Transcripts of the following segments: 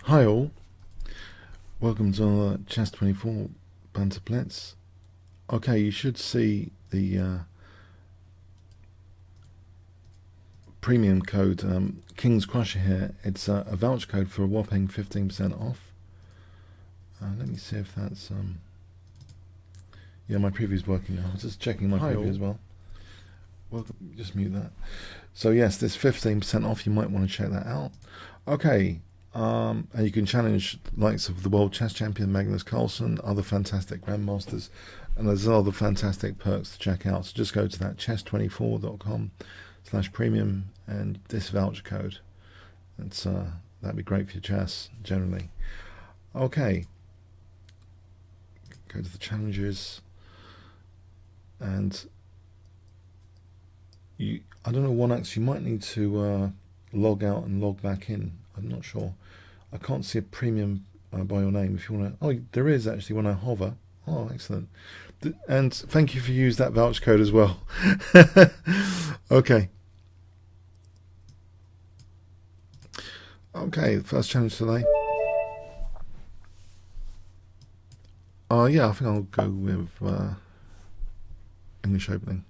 Hi all, welcome to Chess 24 Banter Blitz. Okay, you should see the premium code Kingscrusher here. It's a voucher code for a whopping 15% off. Let me see if that's yeah, my preview's working now. I was just checking my preview as well. Welcome, just mute that. So yes, this 15% off, you might want to check that out. Okay, and you can challenge the likes of the world chess champion Magnus Carlsen, other fantastic grandmasters, and there's other fantastic perks to check out. So just go to that chess24.com/premium and this voucher code. It's that'd be great for your chess generally. Okay, go to the challenges, and I don't know, 1x, you might need to log out and log back in. I'm not sure. I can't see a premium by your name. If you want to, oh, there is actually when I hover. Oh, excellent. And thank you for using that voucher code as well. Okay. Okay, first challenge today. Yeah, I think I'll go with English opening.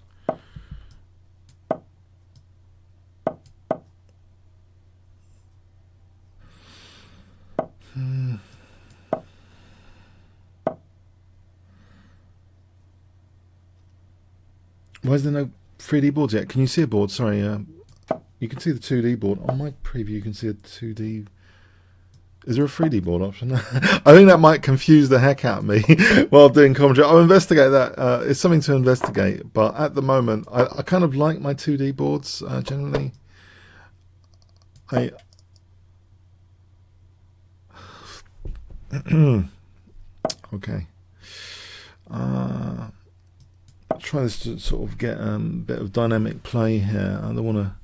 Why is there no 3D boards yet? Can you see a board? Sorry, you can see the 2D board. On my preview, you can see a 2D. Is there a 3D board option? I think that might confuse the heck out of me while doing commentary. I'll investigate that. It's something to investigate. But at the moment, I kind of like my 2D boards generally. Okay. Try this to sort of get a bit of dynamic play here. I don't want to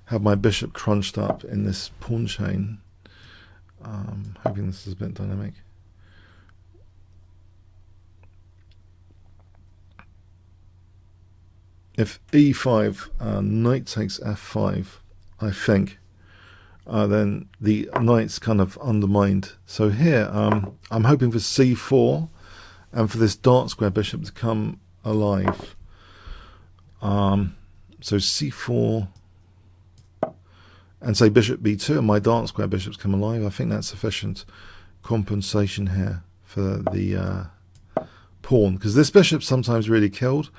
have my bishop crunched up in this pawn chain. Hoping this is a bit dynamic. If e5, knight takes f5, I think, then the knight's kind of undermined. So here, I'm hoping for c4 and for this dark square bishop to come alive. So c4 and say bishop b2 and my dark square bishops come alive. I think that's sufficient compensation here for the pawn, because this bishop's sometimes really killed.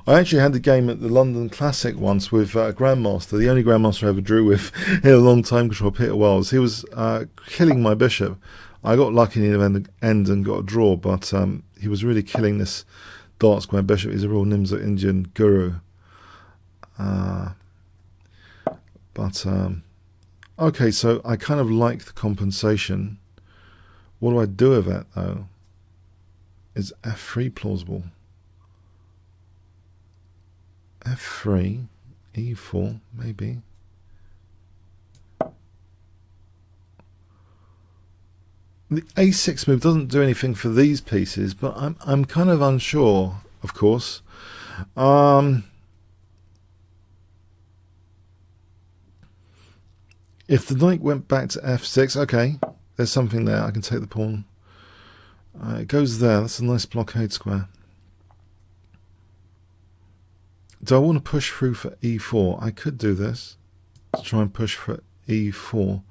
I actually had the game at the London Classic once with a grandmaster, the only grandmaster I ever drew with in a long time control, Peter Wells. He was killing my bishop. I got lucky in the end and got a draw, but he was really killing this dark square bishop. He's a real Nimzo Indian guru. Okay, so I kind of like the compensation. What do I do with it, though? Is f3 plausible? f3, e4, maybe. The a6 move doesn't do anything for these pieces, but I'm kind of unsure, of course. If the knight went back to f6, okay, there's something there. I can take the pawn. It goes there. That's a nice blockade square. Do I want to push through for e4? I could do this to try and push for e4.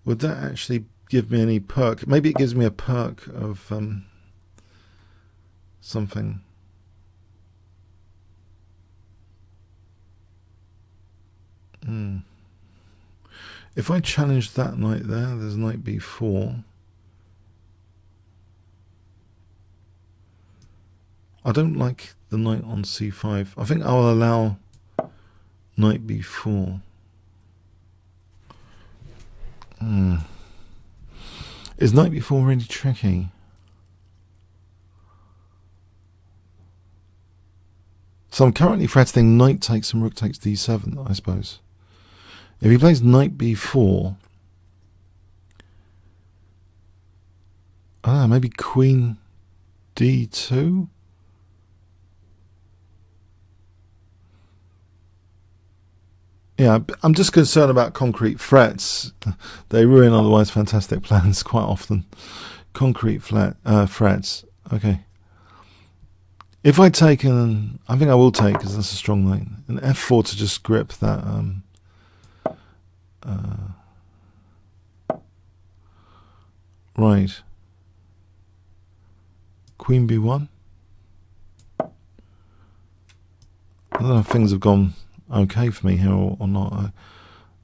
Would that actually give me any perk? Maybe it gives me a perk of something. If I challenge that knight there, there's knight b4. I don't like the knight on c5. I think I'll allow knight b4. Is knight b4 really tricky? So I'm currently threatening knight takes and rook takes d7, I suppose. If he plays knight b4, maybe queen d2? Yeah, I'm just concerned about concrete threats. They ruin otherwise fantastic plans quite often. Concrete threats. Okay. If I take an... I think I will take, because that's a strong knight. An f4 to just grip that... right. Queen b1. I don't know if things have gone okay for me here or not.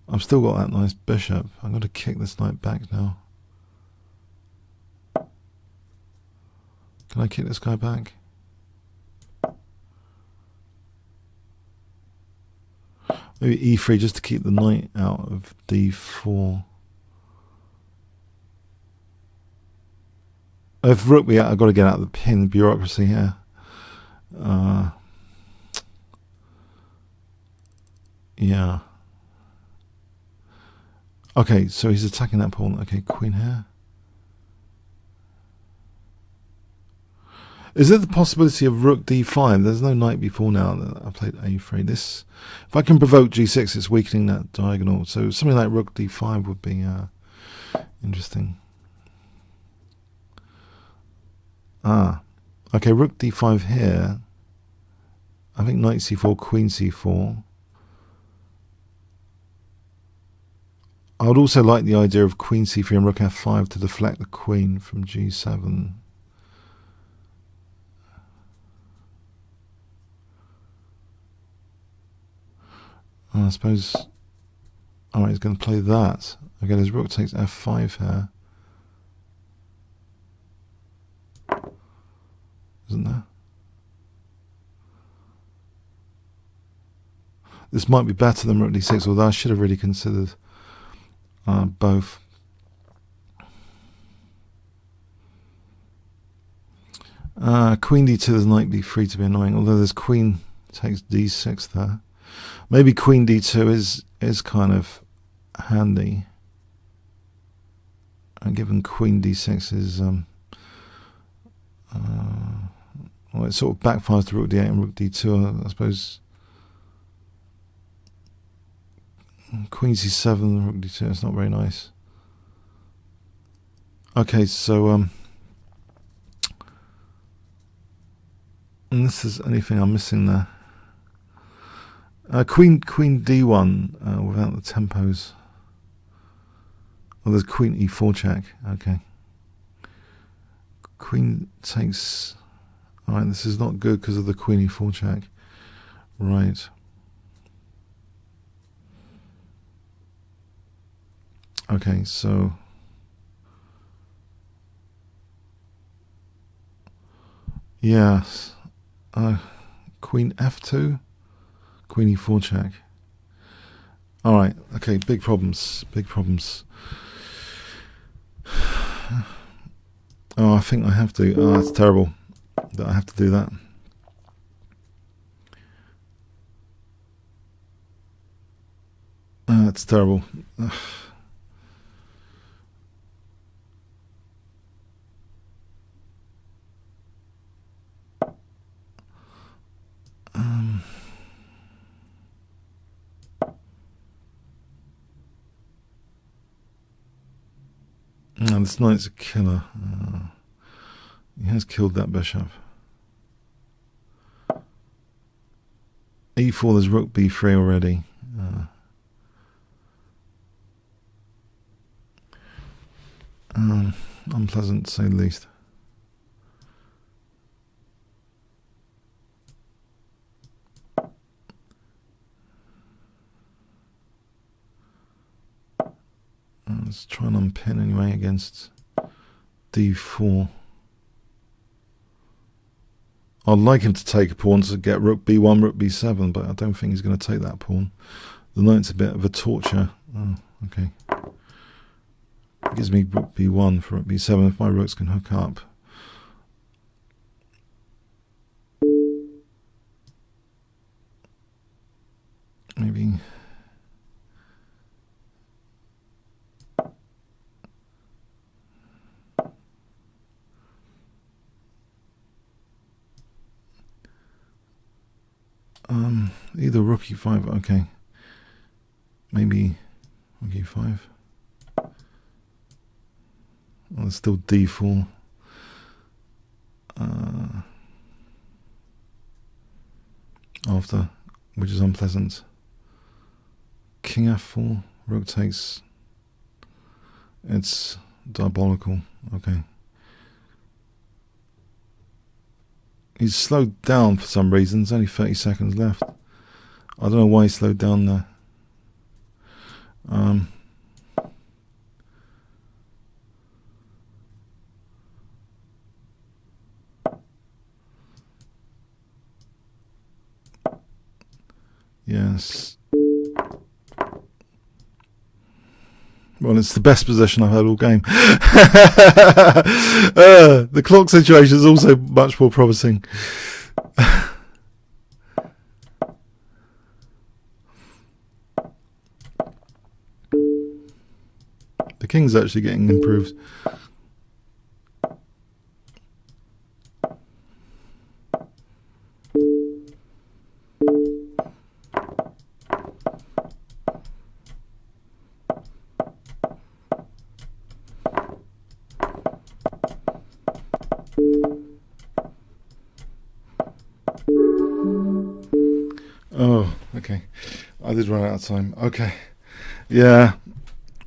I've still got that nice bishop. I'm going to kick this knight back now. Can I kick this guy back? Maybe e3 just to keep the knight out of d4. If rook be out, I've got to get out of the pin bureaucracy here. Yeah. Okay, so he's attacking that pawn. Okay, queen here. Is there the possibility of rook d5? There's no knight before now that I played a3. This, if I can provoke g6, it's weakening that diagonal. So something like rook d5 would be interesting. Okay, rook d5 here. I think knight c4, queen c4. I would also like the idea of queen c3 and rook f5 to deflect the queen from g7. I suppose... Alright, he's going to play that. Okay, his rook takes f5 here. Isn't there? This might be better than rook d6, although I should have really considered both. Queen d2, there's knight b3 to be annoying, although there's queen takes d6 there. Maybe queen d2 is kind of handy. And given queen d6 is... well, it sort of backfires to rook d8 and rook d2, I suppose. Queen c7, rook d2, it's not very nice. Okay, so unless there's anything I'm missing there. Queen d1 without the tempos. Oh, there's queen e4 check. Okay. Queen takes... Alright, this is not good because of the queen e4 check. Right. Okay, so... Yes. Queen f2. Queen e4 check. Alright, okay, big problems. Big problems. Oh, I think I have to. Oh, it's terrible that I have to do that. It's terrible. No, this knight's a killer. He has killed that bishop. e4, there's rook b3 already. Unpleasant to say the least. Let's try and unpin anyway against d4. I'd like him to take a pawn to get rook b1, rook b7, but I don't think he's going to take that pawn. The knight's a bit of a torture. Oh, okay. It gives me rook b1 for rook b7 if my rooks can hook up. Maybe... either rook e5, okay. maybe rook e5. Well, it's still d4. After, which is unpleasant. King f4, rook takes. It's diabolical. Okay. He's slowed down for some reason. There's only 30 seconds left. I don't know why he slowed down there. Yes. Well, it's the best position I've had all game. The clock situation is also much more promising. The king's actually getting improved. Oh, okay. I did run out of time. Okay. Yeah.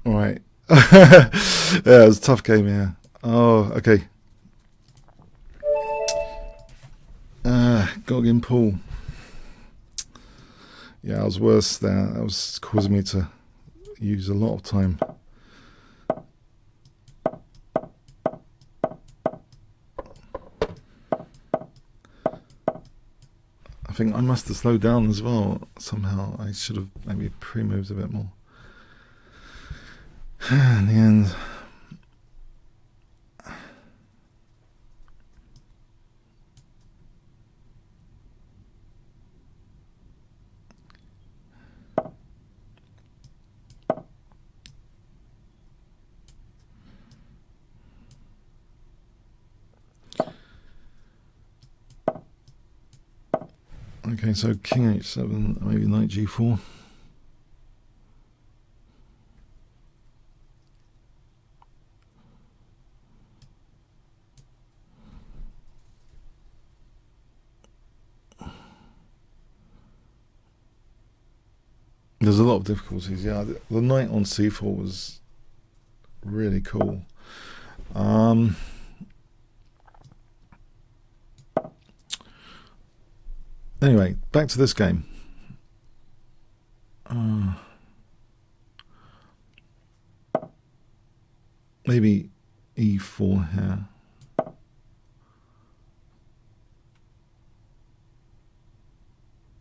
All right. Yeah, it was a tough game, yeah. Oh, okay. Goggin Pool. Yeah, I was worse there. That was causing me to use a lot of time. I think I must have slowed down as well somehow. I should have maybe pre-moved a bit more. In the end, okay, so king h7, maybe knight g4. There's a lot of difficulties, yeah. The knight on c4 was really cool. Anyway, back to this game. Maybe e4 here.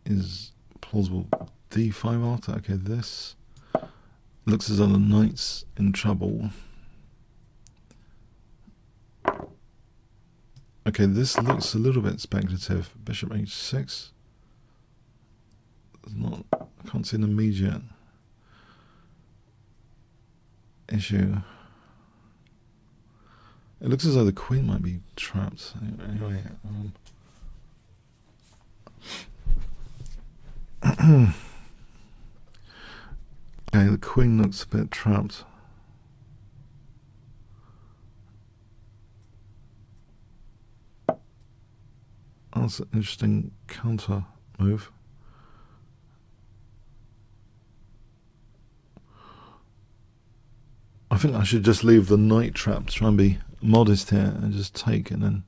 Is plausible. d5 after. Okay, this looks as though the knight's in trouble. Okay, this looks a little bit speculative. Bishop h6. Not, I can't see an immediate issue. It looks as though the queen might be trapped. Anyway, okay, the queen looks a bit trapped. That's an interesting counter move. I think I should just leave the knight trapped, try and be modest here and just take and then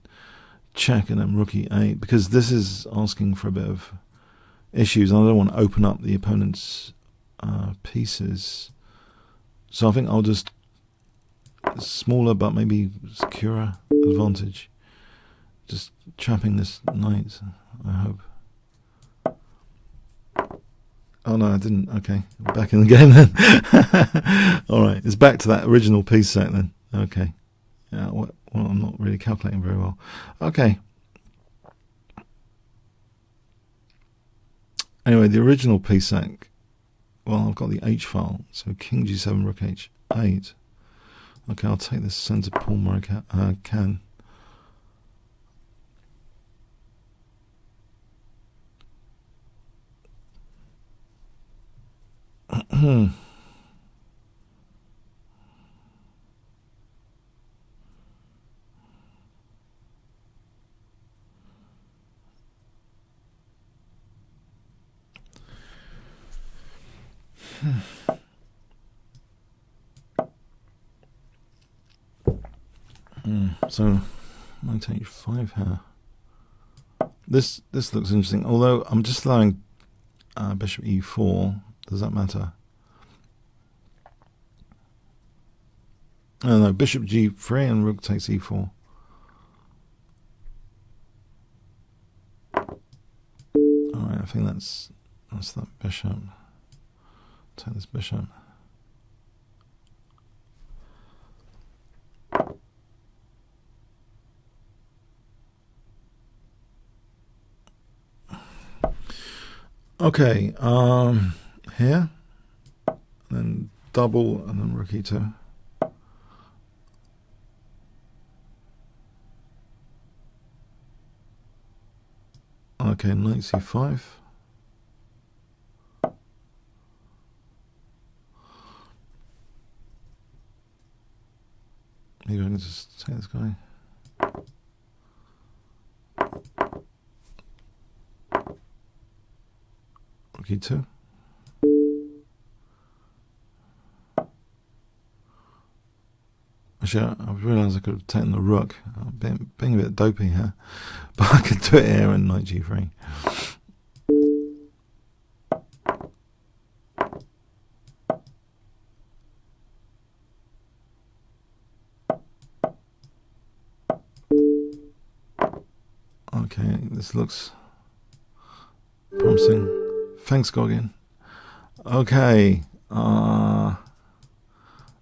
check and then rook e8, because this is asking for a bit of issues and I don't want to open up the opponent's pieces. So I think I'll just smaller but maybe securer advantage. Just trapping this knight, I hope. Oh no, I didn't. Okay, back in the game then. Alright, it's back to that original piece set then. Okay. Yeah, well, I'm not really calculating very well. Okay. Anyway, the original piece set, well, I've got the H file, so king g7, rook h8. Okay, I'll take this center pawn where I can. So, knight h5 here. This looks interesting. Although I'm just allowing bishop e4. Does that matter? Oh no, bishop g3 and rook takes e4. Alright, I think that's that bishop. Take this bishop. Okay, here, and then double, and then rook e2. Okay, knight c5. Maybe I can just take this guy. Rook e2. Actually, I've realised I could have taken the rook. I'm being a bit dopey here. But I could do it here and knight g3. Okay, this looks promising. Thanks, Goggin. Okay,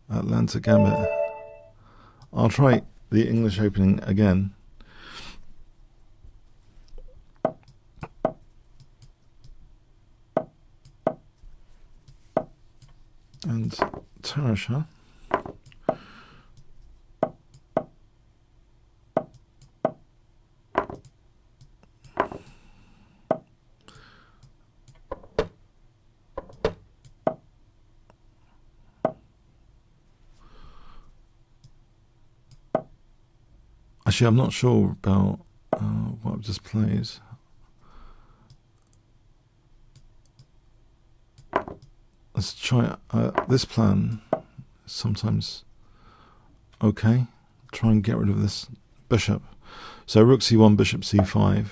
Atlanta Gambit. I'll try the English opening again. And Tarasha. Actually, I'm not sure about what I've just played. Let's try this plan. Sometimes okay. Try and get rid of this bishop. So rook c1, bishop c5.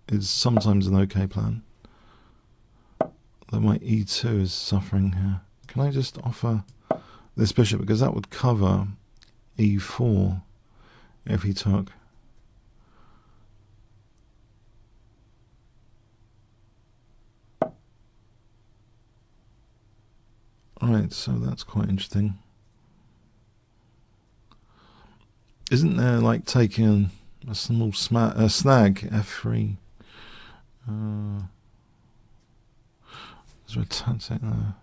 Is sometimes an okay plan. Though my e2 is suffering here. Can I just offer this bishop, because that would cover e4 if he took. Alright, so that's quite interesting. Isn't there like taking a small snag, f3? Is there a tactic there?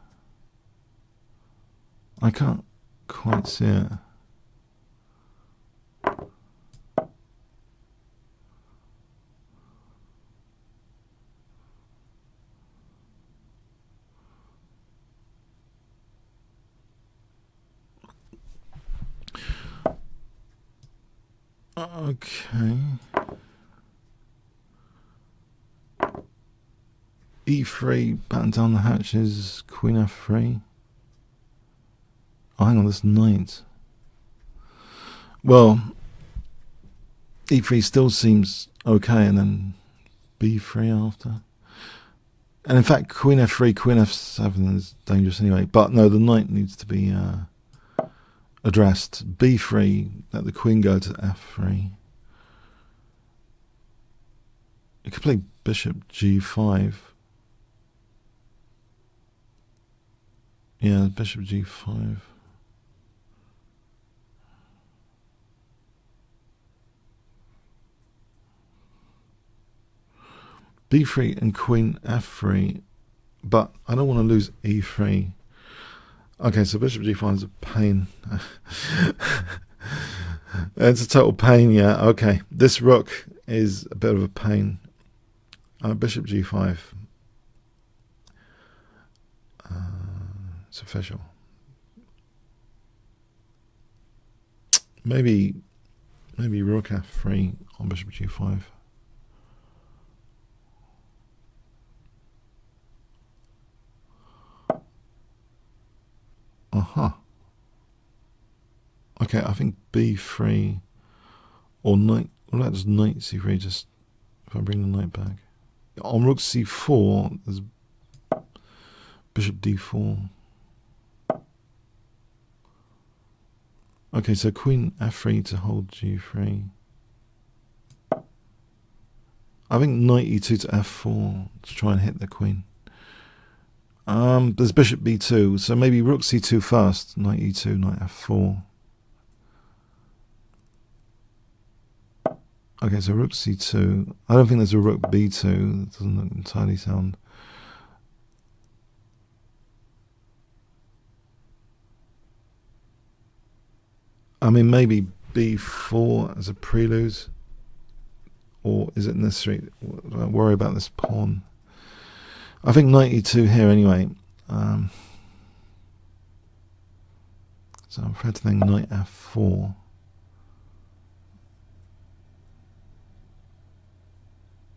I can't quite see it. Okay. e3, batten down the hatches, queen f3. Oh, hang on, this knight. Well, e3 still seems okay, and then b3 after. And in fact, queen f3, queen f7 is dangerous anyway. But no, the knight needs to be addressed. b3, let the queen go to f3. You could play bishop g5. Yeah, bishop g5. b3 and queen f3, but I don't want to lose e3. Okay, so bishop g5 is a pain. It's a total pain, yeah. Okay, this rook is a bit of a pain. Bishop g5. It's official. Maybe rook f3 on bishop g5. Okay, I think b3 or knight. Well, that's knight c3. Just if I bring the knight back on rook c4, there's bishop d4. Okay, so queen f3 to hold g3. I think knight e2 to f4 to try and hit the queen. There's bishop b2, so maybe rook c2 first, knight e2, knight f4. Okay, so rook c2. I don't think there's a rook b2. That doesn't look entirely sound. I mean, maybe b4 as a prelude. Or is it necessary? Don't worry about this pawn. I think knight e2 here anyway. So I'm afraid to think knight f4.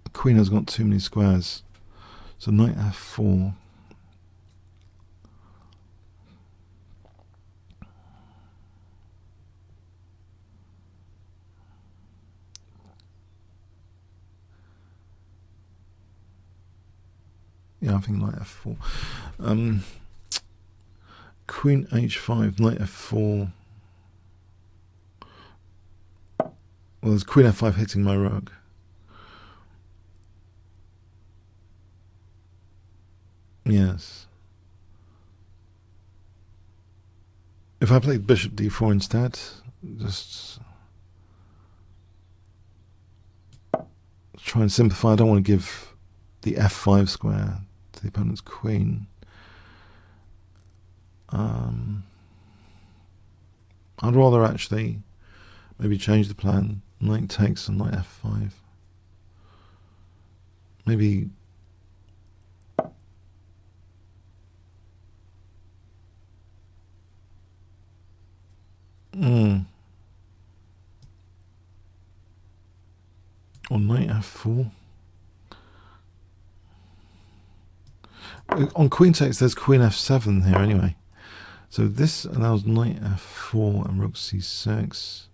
The queen has got too many squares. So knight f4. Yeah, I think knight f4. Queen h5, knight f4. Well, there's queen f5 hitting my rook. Yes. If I played bishop d4 instead, just try and simplify. I don't want to give the f5 square to the opponent's queen. I'd rather actually maybe change the plan. Knight takes and knight f5. Maybe or knight f4. On queen takes, there's queen f7 here anyway. So this allows knight f4 and rook c6.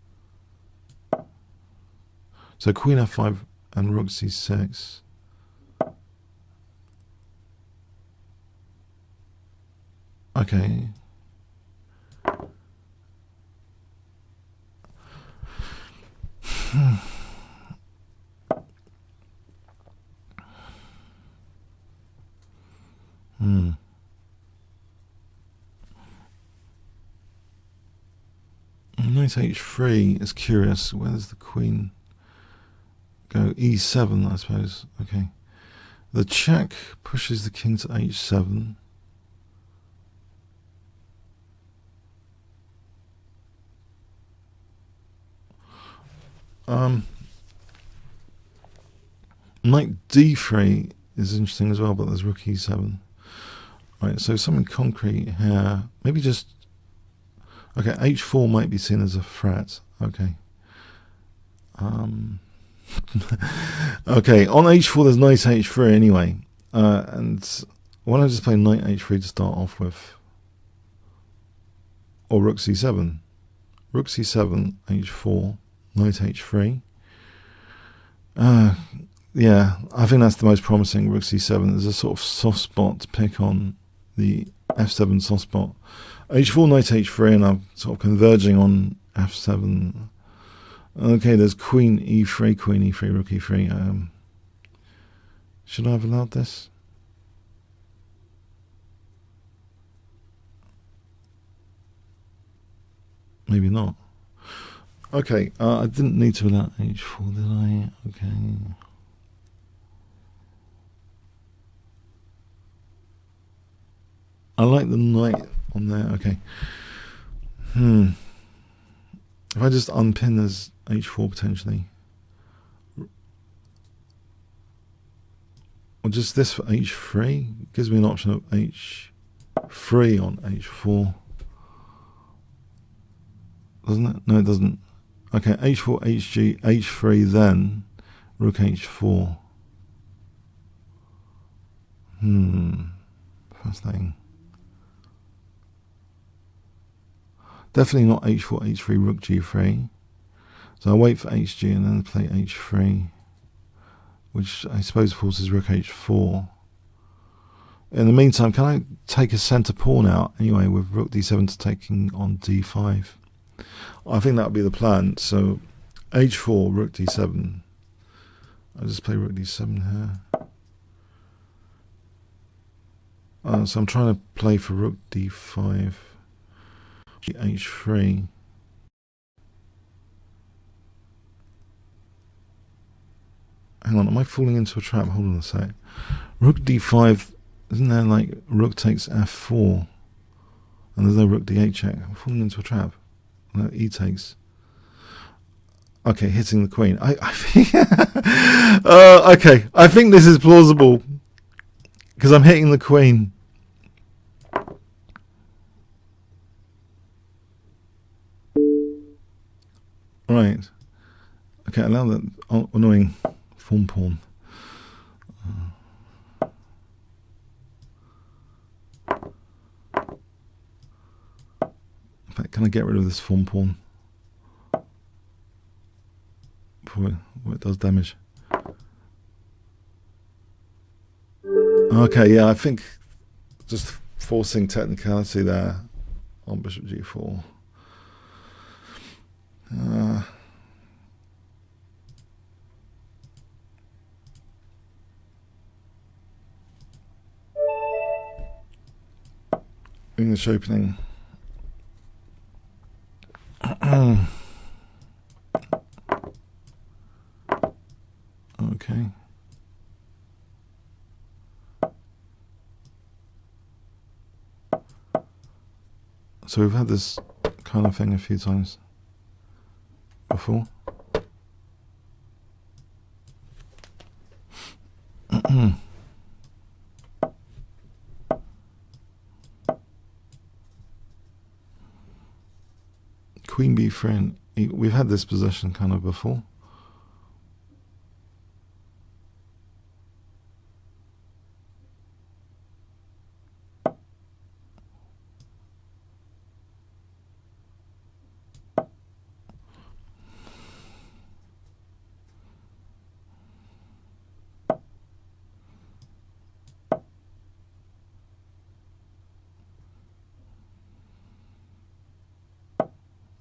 So queen f5 and rook c6. Okay. Knight h3 is curious. Where does the queen go? e7, I suppose. Okay. The check pushes the king to h7. Knight d3 is interesting as well, but there's rook e7. Right, so something concrete here. Maybe just... Okay, h4 might be seen as a threat. Okay. Okay, on h4 there's knight h3 anyway. And why don't I just play knight h3 to start off with? Or rook c7. Rook c7, h4, knight h3. Yeah, I think that's the most promising, rook c7. There's a sort of soft spot to pick on, the f7 soft spot. h4, knight h3, and I'm sort of converging on f7. Okay, there's queen e3, rook e3. Should I have allowed this? Maybe not. Okay, I didn't need to allow h4, did I? Okay. I like the knight on there. Okay. If I just unpin as h4 potentially. or just this for h3. Gives me an option of h3 on h4. Doesn't it? No, it doesn't. Okay, h4, hg, h3, then rook h4. Fascinating. Definitely not h4, h3, rook g3. So I wait for hg and then play h3, which I suppose forces rook h4. In the meantime, can I take a centre pawn out anyway with rook d7 to taking on d5? I think that would be the plan. So h4, rook d7. I'll just play rook d7 here. So I'm trying to play for rook d5, h3. Hang on, am I falling into a trap? Hold on a sec. Rook d5, isn't there like rook takes f4? And there's no rook d8 check. I'm falling into a trap. No, e takes. Okay, hitting the queen. I think okay, I think this is plausible because I'm hitting the queen. Right. Okay, allow that annoying form pawn. In fact, can I get rid of this form pawn before it does damage? Okay, yeah, I think just forcing technicality there on bishop g4. English opening. Okay. So we've had this kind of thing a few times before. Queen b3. We've had this position kind of before.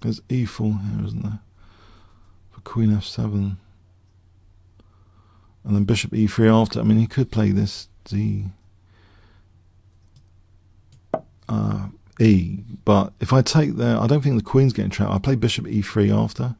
There's e4 here, isn't there? For queen f7. And then bishop e3 after. I mean, he could play this d... e. But if I take there, I don't think the queen's getting trapped. I play bishop e3 after.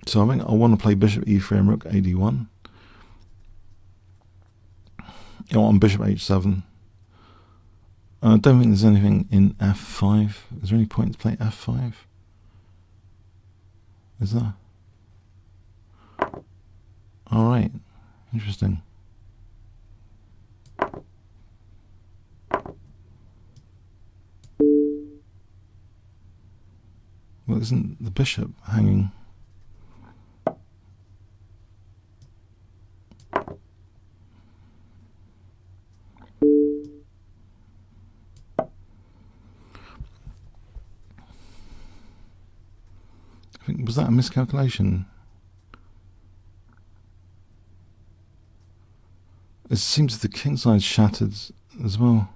So I think I want to play bishop e3 and rook ad1. On bishop h7. I don't think there's anything in f5. Is there any point to play f5? Is there? Alright, interesting. Well, isn't the bishop hanging? I think, was that a miscalculation? It seems the king side's shattered as well.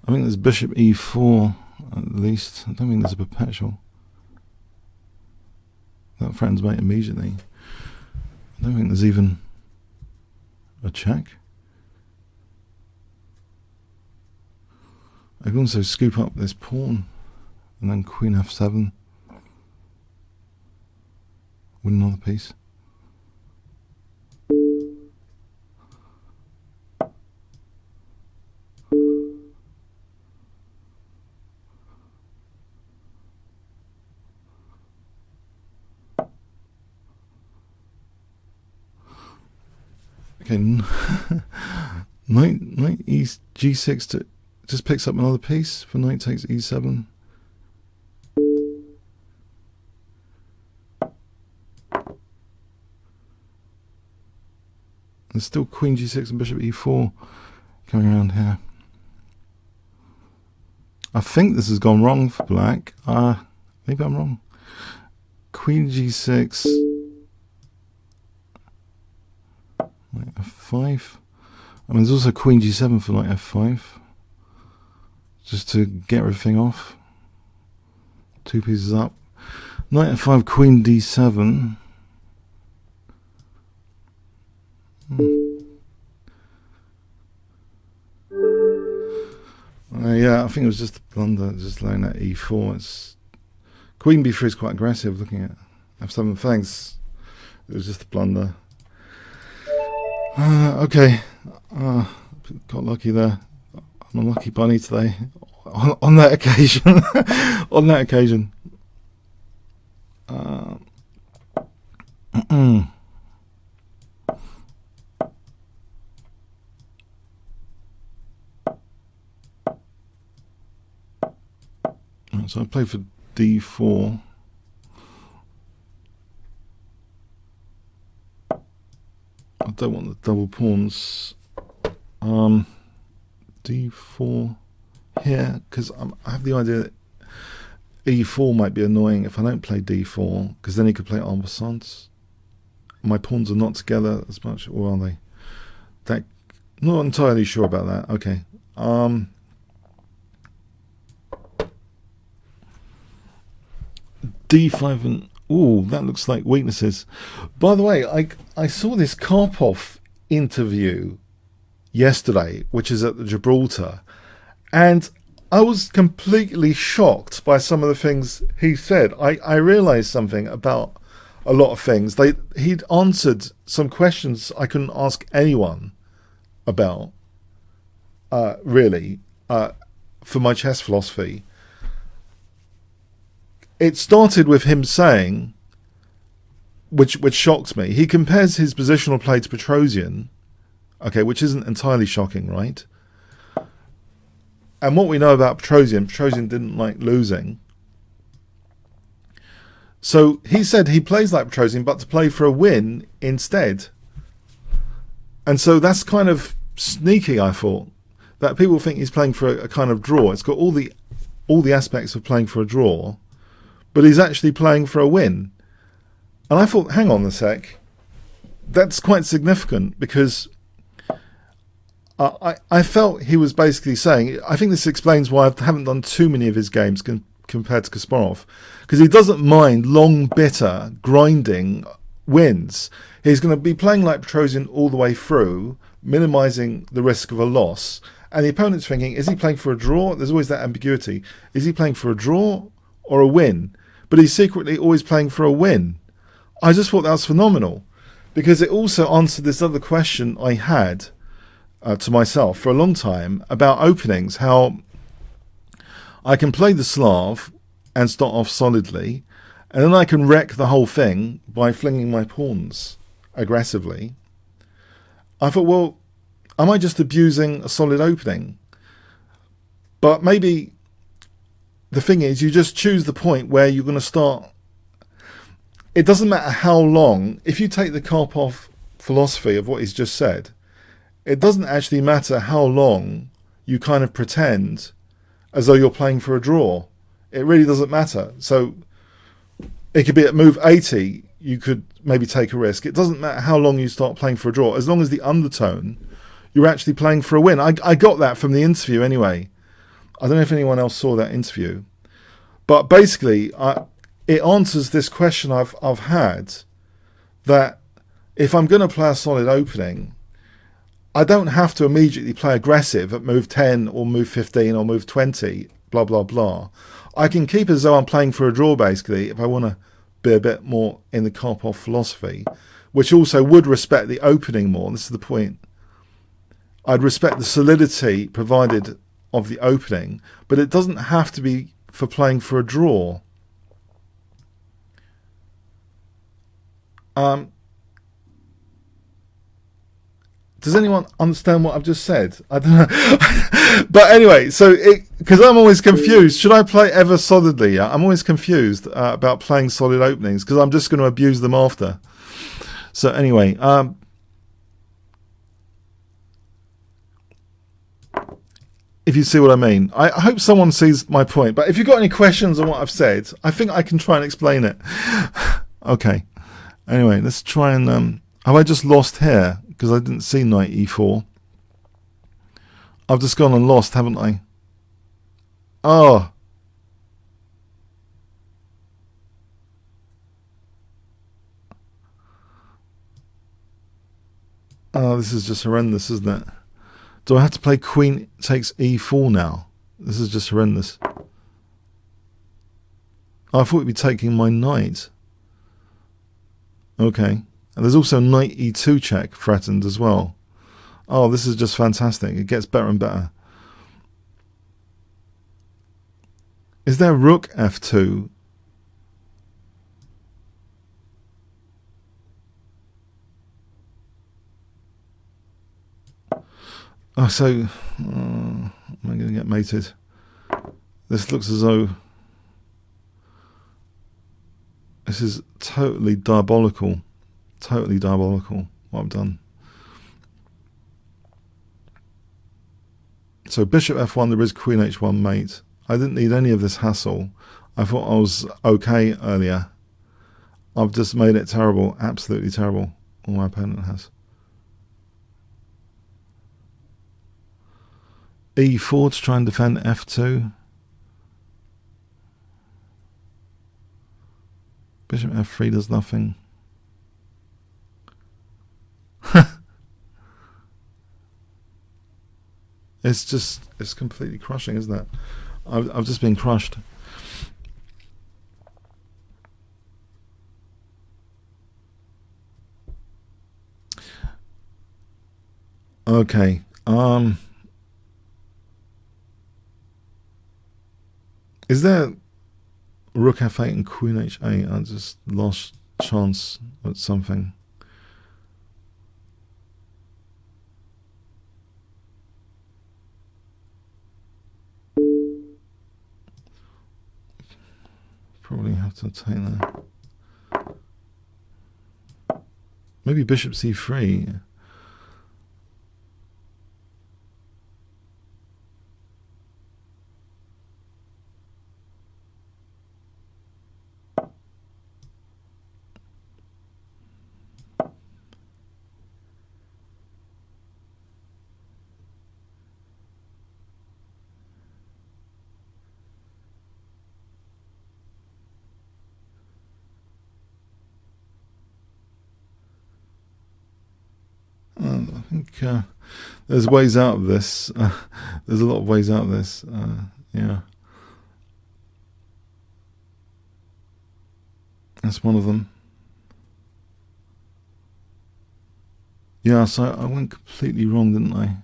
I think there's bishop e4 at least. I don't think there's a perpetual. That threatens mate immediately. I don't think there's even a check. I can also scoop up this pawn and then queen f7. Win another piece. Okay, knight g6 to just picks up another piece for knight takes e7. There's still queen g6 and bishop e4 coming around here. I think this has gone wrong for black. Maybe I'm wrong. Queen g6. Knight f5. I mean, there's also queen g7 for knight f5. Just to get everything off. Two pieces up. Knight f5, queen d7. Yeah, I think it was just a blunder, just laying that e4. It's queen b3 is quite aggressive. Looking at f7, thanks. It was just a blunder. Okay, got lucky there. I'm a lucky bunny today. On that occasion, on that occasion. So I played for d4. I don't want the double pawns. D4 here, because I have the idea that e4 might be annoying if I don't play d4, because then he could play en passant. My pawns are not together as much, or are they? That, not entirely sure about that. Okay. d5 and ooh, that looks like weaknesses. By the way, I saw this Karpov interview yesterday, which is at the Gibraltar, and I was completely shocked by some of the things he said. I realized something about a lot of things. He'd answered some questions I couldn't ask anyone about, really, for my chess philosophy. It started with him saying, which shocked me, he compares his positional play to Petrosian, okay, which isn't entirely shocking, right? And what we know about Petrosian didn't like losing. So he said he plays like Petrosian, but to play for a win instead. And so that's kind of sneaky, I thought, that people think he's playing for a kind of draw. It's got all the aspects of playing for a draw, but he's actually playing for a win. And I thought, hang on a sec, that's quite significant, because I felt he was basically saying, I think this explains why I haven't done too many of his games compared to Kasparov, because he doesn't mind long, bitter, grinding wins. He's going to be playing like Petrosian all the way through, minimising the risk of a loss. And the opponent's thinking, is he playing for a draw? There's always that ambiguity. Is he playing for a draw or a win? But he's secretly always playing for a win. I just thought that was phenomenal, because it also answered this other question I had to myself for a long time about openings, how I can play the Slav and start off solidly, and then I can wreck the whole thing by flinging my pawns aggressively. I thought, well, am I just abusing a solid opening? But maybe the thing is, you just choose the point where you're going to start. It doesn't matter how long. If you take the Karpov philosophy of what he's just said, it doesn't actually matter how long you kind of pretend as though you're playing for a draw. It really doesn't matter. So it could be at move 80, you could maybe take a risk. It doesn't matter how long you start playing for a draw, as long as the undertone, you're actually playing for a win. I got that from the interview anyway. I don't know if anyone else saw that interview. But basically, it answers this question I've had, that if I'm going to play a solid opening, I don't have to immediately play aggressive at move 10 or move 15 or move 20, blah, blah, blah. I can keep as though I'm playing for a draw, basically, if I want to be a bit more in the Karpov philosophy, which also would respect the opening more. This is the point. I'd respect the solidity provided of the opening, but it doesn't have to be for playing for a draw. Does anyone understand what I've just said? I don't know. But anyway, so because I'm always confused. Should I play ever solidly? I'm always confused about playing solid openings because I'm just going to abuse them after. So anyway, if you see what I mean. I hope someone sees my point. But if you've got any questions on what I've said, I think I can try and explain it. Okay. Anyway, let's try and... have I just lost here? Because I didn't see knight e4. I've just gone and lost, haven't I? Oh. Oh, this is just horrendous, isn't it? Do I have to play queen takes e4 now? This is just horrendous. Oh, I thought we'd be taking my knight. Okay. And there's also knight e2 check threatened as well. Oh, this is just fantastic. It gets better and better. Is there rook f2? Oh, so am I going to get mated? This looks as though this is totally diabolical. Totally diabolical what I've done. So bishop f1, there is queen h1 mate. I didn't need any of this hassle. I thought I was okay earlier. I've just made it terrible, absolutely terrible. All my opponent has. e4 to try and defend f2. Bishop f3 does nothing. It's completely crushing, isn't it? I've just been crushed. Okay. Is there rook f8 and queen h8? I just lost chance at something. Probably have to take that. Maybe bishop c3. I think there's ways out of this. There's a lot of ways out of this. Yeah. That's one of them. Yeah, so I went completely wrong, didn't I?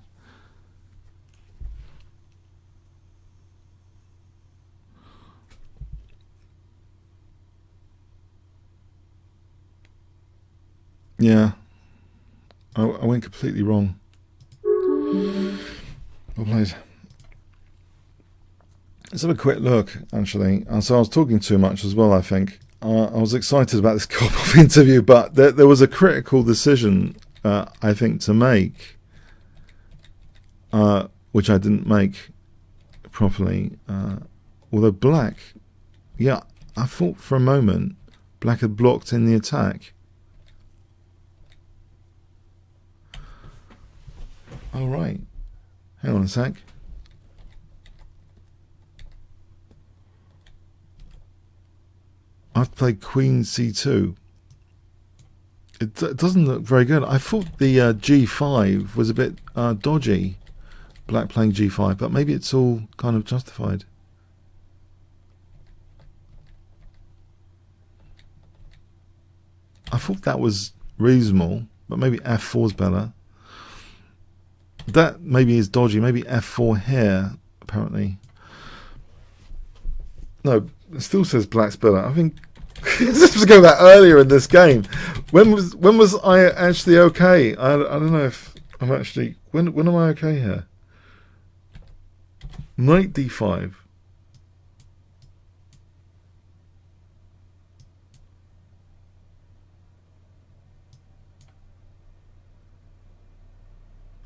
Yeah. I went completely wrong. Well played. Let's have a quick look, actually. So I was talking too much as well, I think. I was excited about this Karpov interview, but there was a critical decision, I think, to make, which I didn't make properly. Although black, yeah, I thought for a moment black had blocked in the attack. All right. Hang on a sec. I've played queen c2. It doesn't look very good. I thought the g5 was a bit dodgy. Black playing g5, but maybe it's all kind of justified. thought that was reasonable, but maybe f4 is better. That maybe is dodgy. Maybe f4 here, apparently. No, it still says black's better. I think this was going back earlier in this game. When was I actually okay? I don't know if I'm actually... When am I okay here? Knight d5.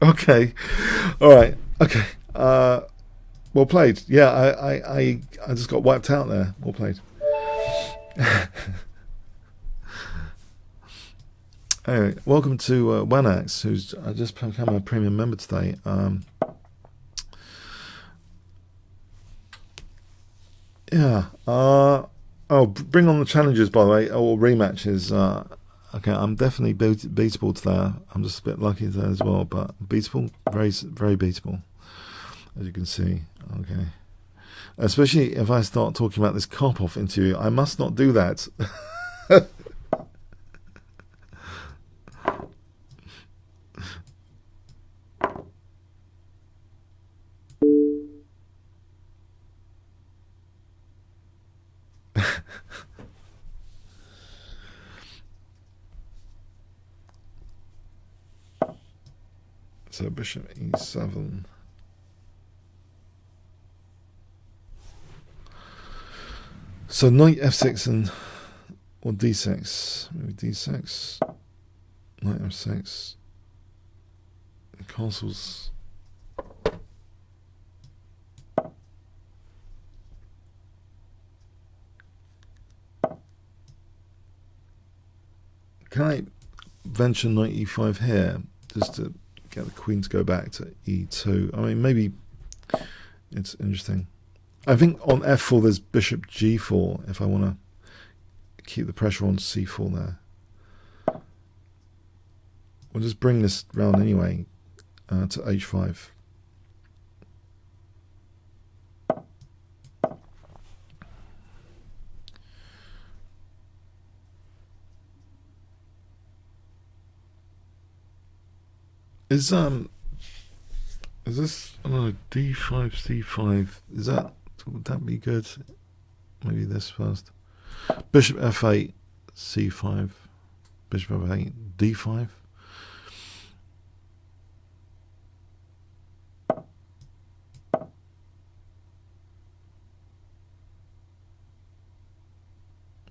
Okay, all right. Okay, well played. Yeah, I just got wiped out there. Well played. Anyway, welcome to Wanax, who's just become a premium member today. Yeah. Oh, bring on the challenges, by the way, or rematches. Okay, I'm definitely beatable today. I'm just a bit lucky today as well, but beatable, very, very beatable, as you can see. Okay, especially if I start talking about this Karpov interview, I must not do that. So bishop e7. So knight f6 and or d6. Maybe d6. Knight f6. Castles. Can I venture knight e5 here just to get the queen to go back to e2? I mean, maybe it's interesting. I think on f4 there's bishop g4 if I want to keep the pressure on c4 there. We'll just bring this round anyway to h5. Is this, I don't know, d5 c5? Is that, would that be good? Maybe this first. Bishop f8 c5. Bishop f8 d5.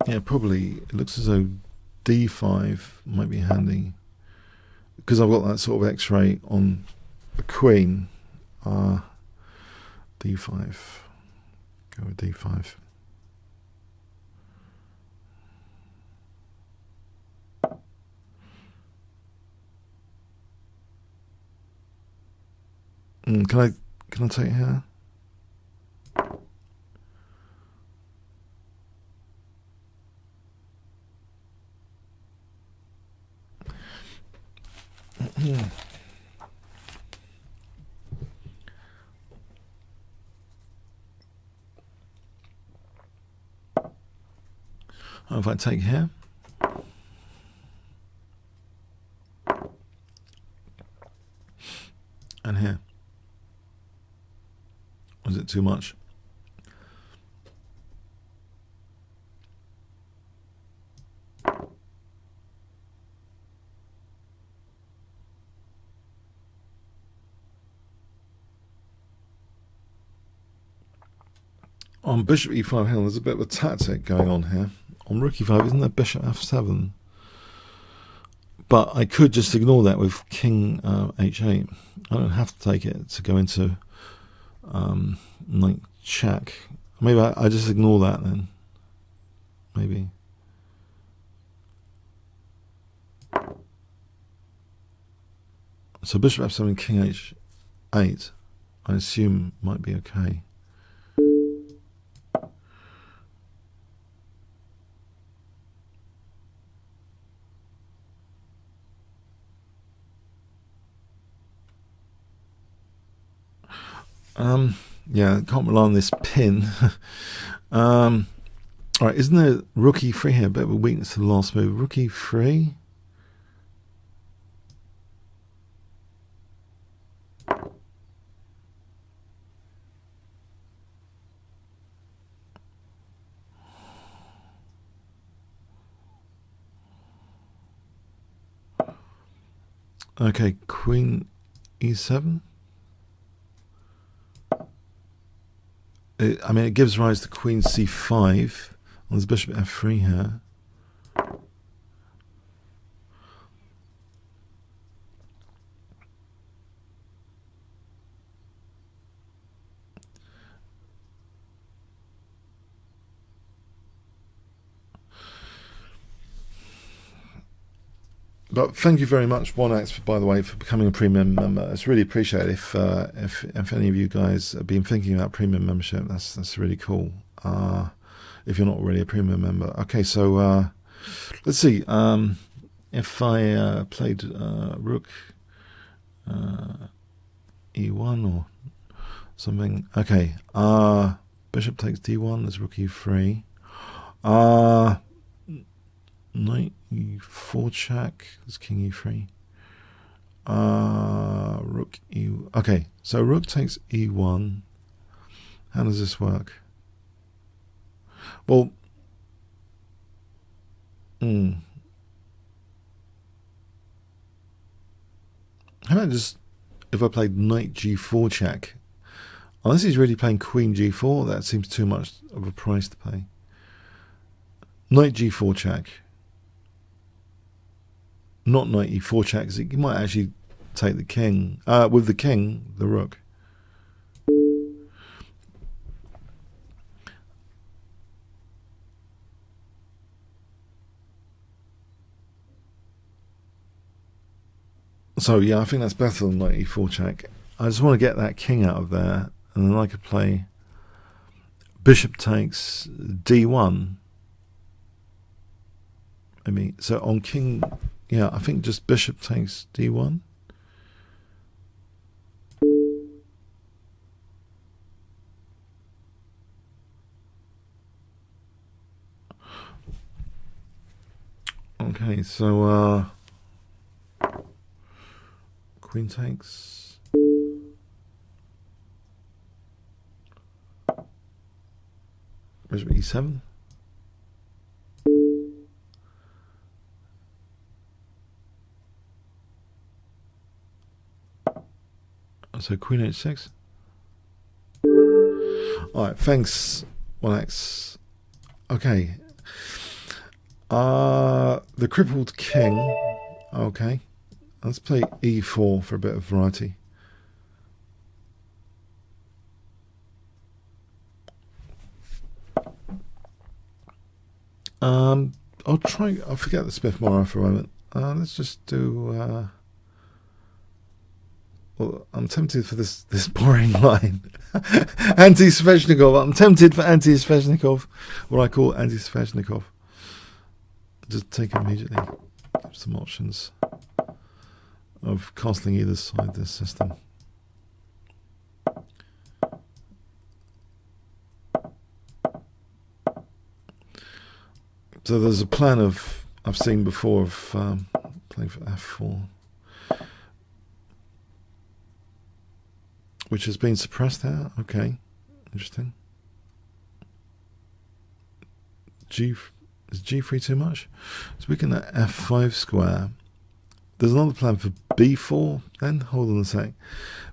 Yeah, probably. It looks as though d5 might be handy because I've got that sort of x-ray on the queen. d5. Go with d5. Can I take it here? If I take here, and here, was it too much? On bishop e5 here, there's a bit of a tactic going on here. On rook e5, isn't there bishop f7? But I could just ignore that with king h8. I don't have to take it to go into knight check. Maybe I just ignore that then. Maybe. So bishop f7, king h8, I assume might be okay. Yeah, can't rely on this pin. All right, isn't there rook e3 here? A bit of a weakness to the last move. Rook e3. Okay, queen e7. I mean, it gives rise to queen c5. Well, there's bishop f3 here. But thank you very much, 1X, by the way, for becoming a premium member. It's really appreciated. If any of you guys have been thinking about premium membership, that's really cool. If you're not already a premium member, okay. So let's see. If I played rook e1 or something. Okay. Bishop takes d1. There's rook e3. Knight e4 check. There's king e3. Rook e. Okay, so rook takes e1. How does this work? Well, how about just if I played knight g4 check? Unless he's really playing queen g4, that seems too much of a price to pay. Knight g4 check. Not knight e4 check, because he might actually take the king. With the king, the rook. So yeah, I think that's better than knight e4 check. I just want to get that king out of there, and then I could play bishop takes d1. I mean, so on king, yeah, I think just bishop takes d1. Okay, so queen takes. Bishop e7. So queen h6. All right, thanks, 1X. Okay. The crippled king. Okay. Let's play e4 for a bit of variety. I'll forget the Smith Morrow for a moment. Let's just do. Well, I'm tempted for this boring line. Anti-Sveshnikov. I'm tempted for anti-Sveshnikov. What I call anti-Sveshnikov. Just take immediately. Some options of castling either side of this system. So there's a plan of I've seen before of playing for f4, which has been suppressed there. Okay, interesting. Is g3 too much? So we can at f5 square. There's another plan for b4 then. Hold on a sec.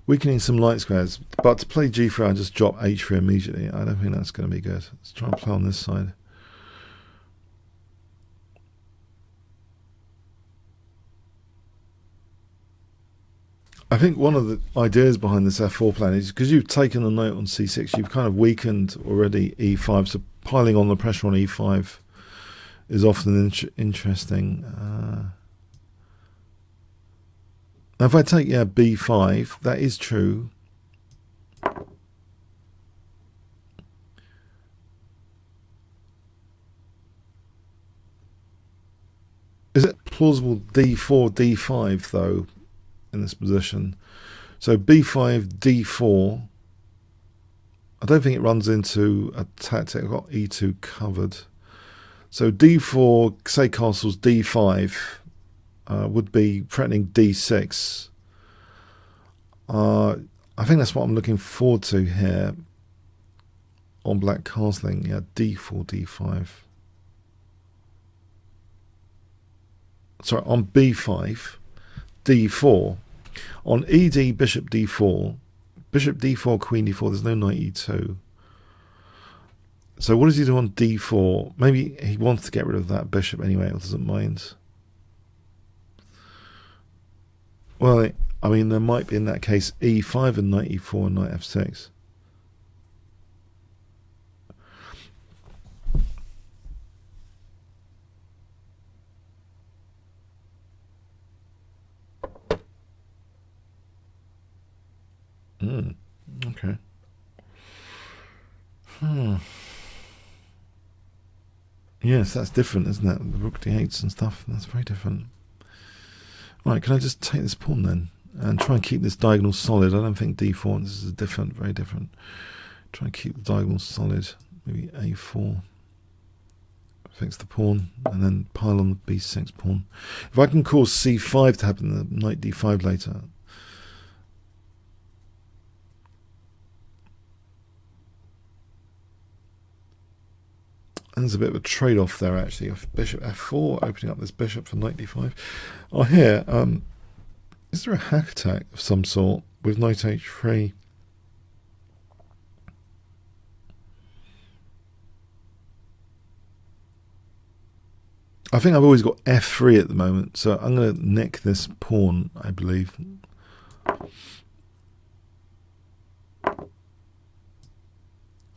Weakening some light squares. But to play g3, I just drop h3 immediately. I don't think that's going to be good. Let's try and play on this side. I think one of the ideas behind this f4 plan is because you've taken a knight on c6, you've kind of weakened already e5, so piling on the pressure on e5 is often interesting. Now if I take b5, that is true. Is it plausible d4, d5 though? In this position, so b5, d4. I don't think it runs into a tactic. I've got e2 covered. So d4, say castle's d5, would be threatening d6. I think that's what I'm looking forward to here on black castling. Yeah, d4, d5. Sorry, on b5, d4. On ed, bishop d4, queen d4, there's no knight e2. So what does he do on d4? Maybe he wants to get rid of that bishop anyway, or doesn't mind. Well, I mean, there might be in that case e5 and knight e4 and knight f6. Okay. Yes, that's different, isn't it? The rook d8s and stuff. That's very different. Right, can I just take this pawn then? And try and keep this diagonal solid. I don't think d4, this is different, very different. Try and keep the diagonal solid. Maybe a4. Fix the pawn. And then pile on the b6 pawn. If I can cause c5 to happen, the knight d5 later. And there's a bit of a trade-off there, actually, of bishop f4, opening up this bishop for knight d5. Oh, here, is there a hack attack of some sort with knight h3? I think I've always got f3 at the moment, so I'm going to nick this pawn, I believe.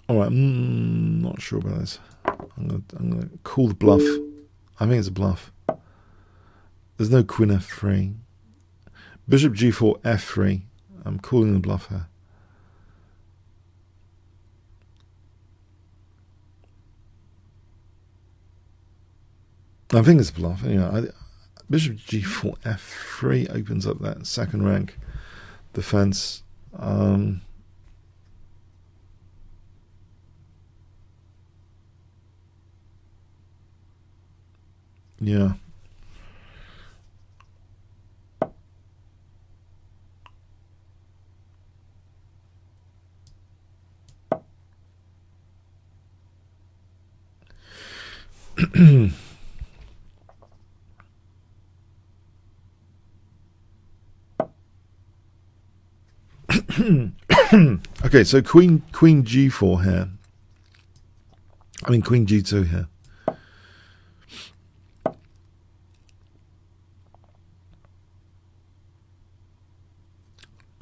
All right, I'm not sure about this. I'm gonna call the bluff. I think it's a bluff. There's no queen f3. Bishop g4 f3. I'm calling the bluff here. I think it's a bluff. Anyway, bishop g4 f3 opens up that second rank defense. Yeah. Okay, so queen g4 here. I mean queen g2 here.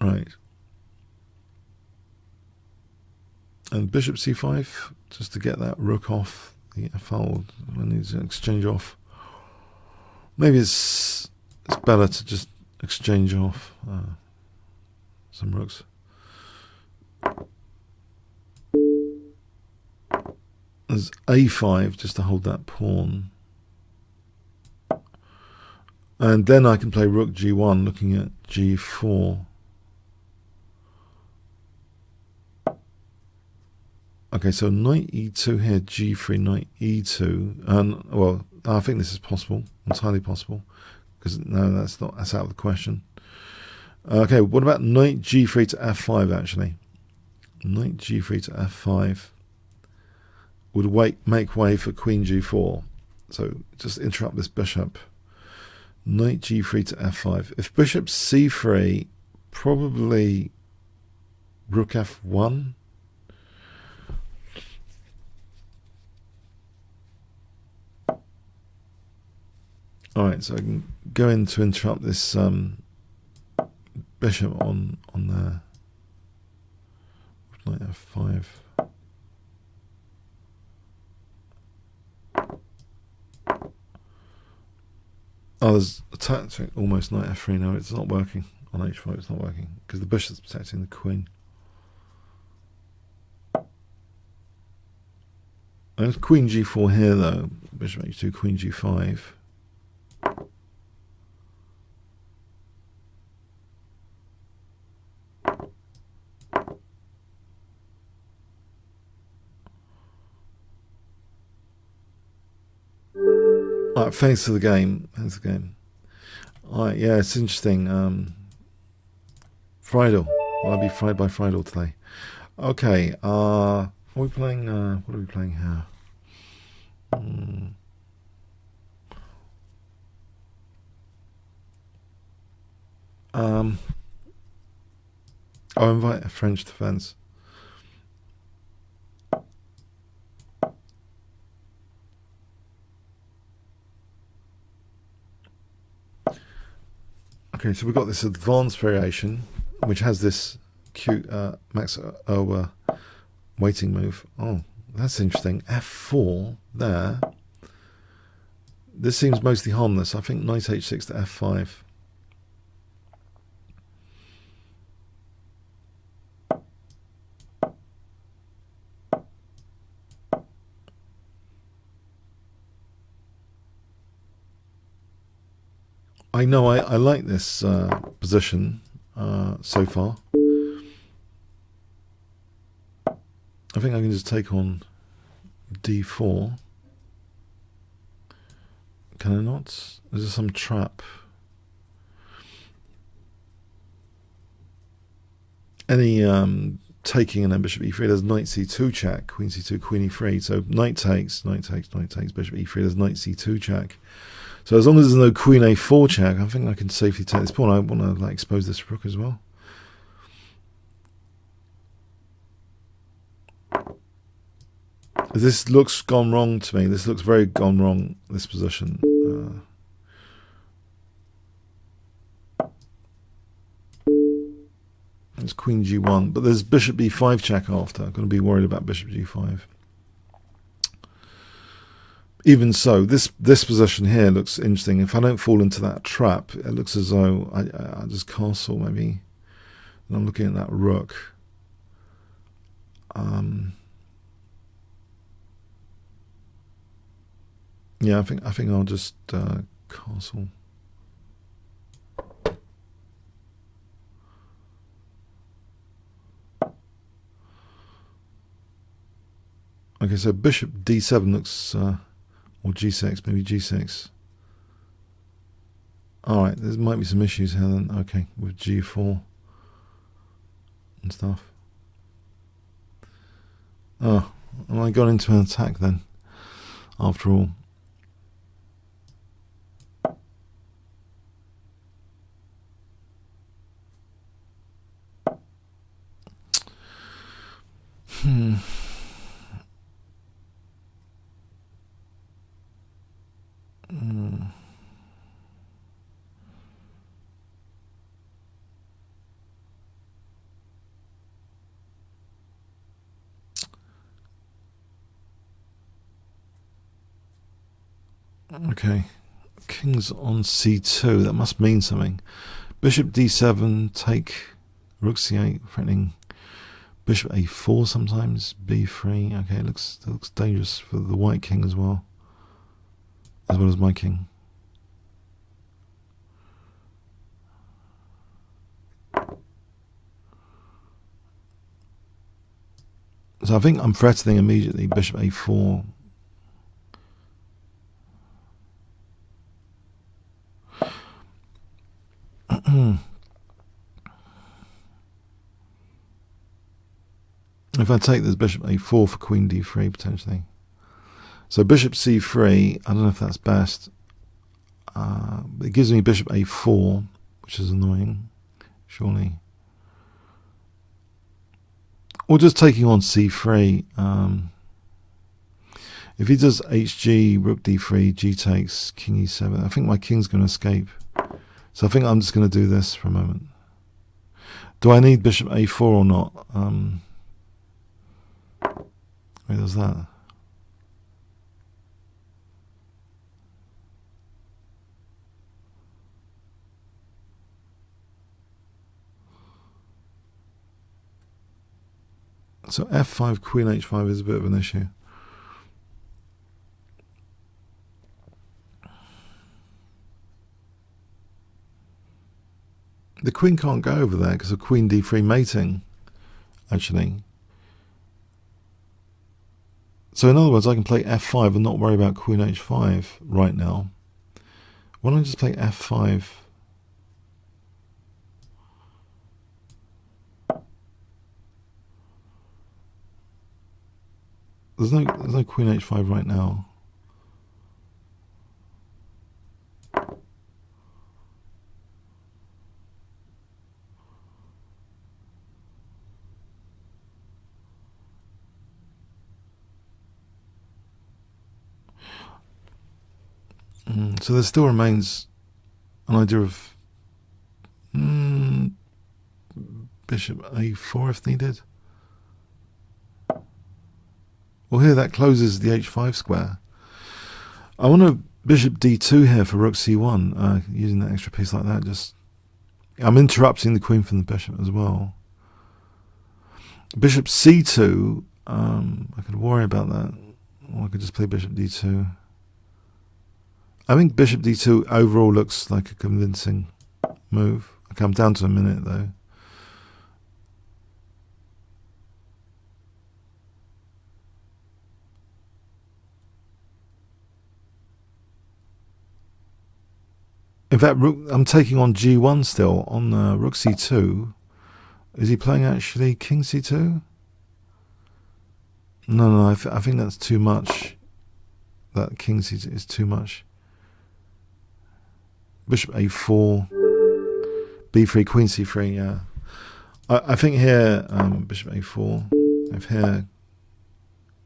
Right. And bishop c5, just to get that rook off the f-file. I need to exchange off. Maybe it's better to just exchange off some rooks. There's a5 just to hold that pawn. And then I can play rook g1 looking at g4. Okay, so knight e2 here, g3, knight e2. And well, I think this is possible, entirely possible. Because no, that's out of the question. Okay, what about knight g3 to f5 actually? Knight g3 to f5 would make way for queen g4. So just interrupt this bishop. Knight g3 to f5. If bishop c3, probably rook f1. Alright, so I can go in to interrupt this bishop on there. Knight f5. Oh, there's a tactic, almost knight f3 now. It's not working on h5. It's not working because the bishop's protecting the queen. And there's queen g4 here though. Bishop h2, queen g5. Alright, thanks to the game. Thanks to the game. Alright, yeah, it's interesting. Friedel. Will I be fried by Friedel today? Okay, are we playing, what are we playing here? I'll invite a French defense. Okay, so we've got this advanced variation, which has this cute max waiting move. Oh, that's interesting. F4 there. This seems mostly harmless. I think knight h6 to f5. I know I like this position so far. I think I can just take on d4. Can I not? Is there some trap? Any taking and then bishop e3, there's knight c2 check, queen c2, queen e3. So knight takes, knight takes, knight takes, bishop e3, there's knight c2 check. So as long as there's no queen a4 check, I think I can safely take this pawn. I want to like expose this rook as well. This looks gone wrong to me. This looks very gone wrong, this position. It's queen g1, but there's bishop b5 check after. I'm going to be worried about bishop g5. Even so, this position here looks interesting. If I don't fall into that trap, it looks as though I just castle maybe. And I'm looking at that rook. Yeah, I think I'll just castle. Okay, so bishop d7 looks, or g6, maybe g6. All right, there might be some issues here then. Okay, with g4 and stuff. Oh, I got into an attack then, after all. Okay, king's on c2. That must mean something. Bishop d7, take rook c8, threatening bishop a4 sometimes, b3. Okay, it looks dangerous for the white king as well as my king. So I think I'm threatening immediately bishop a4. If I take this bishop a4 for queen d3 potentially. So bishop c3, I don't know if that's best. It gives me bishop a4, which is annoying, surely. Or just taking on c3. If he does hg, rook d3, g takes, king e7, I think my king's going to escape. So I think I'm just going to do this for a moment. Do I need bishop a4 or not? Where does that? So f5, queen h5 is a bit of an issue. The queen can't go over there because of queen d3 mating, actually. So in other words, I can play f5 and not worry about queen h5 right now. Why don't I just play f5? There's no queen h5 right now. So there still remains an idea of bishop a4 if needed. Well, here that closes the h5 square. I want a bishop d2 here for rook c1, using that extra piece like that. Just I'm interrupting the queen from the bishop as well. Bishop c2, I could worry about that. Or I could just play bishop d2. I think bishop d2 overall looks like a convincing move. I'll come down to a minute though. In fact, I'm taking on g1 still on rook c2. Is he playing actually king c2? No, I think that's too much. That king c2 is too much. Bishop a4, b3, queen c3, yeah. I think here, bishop a4, if here,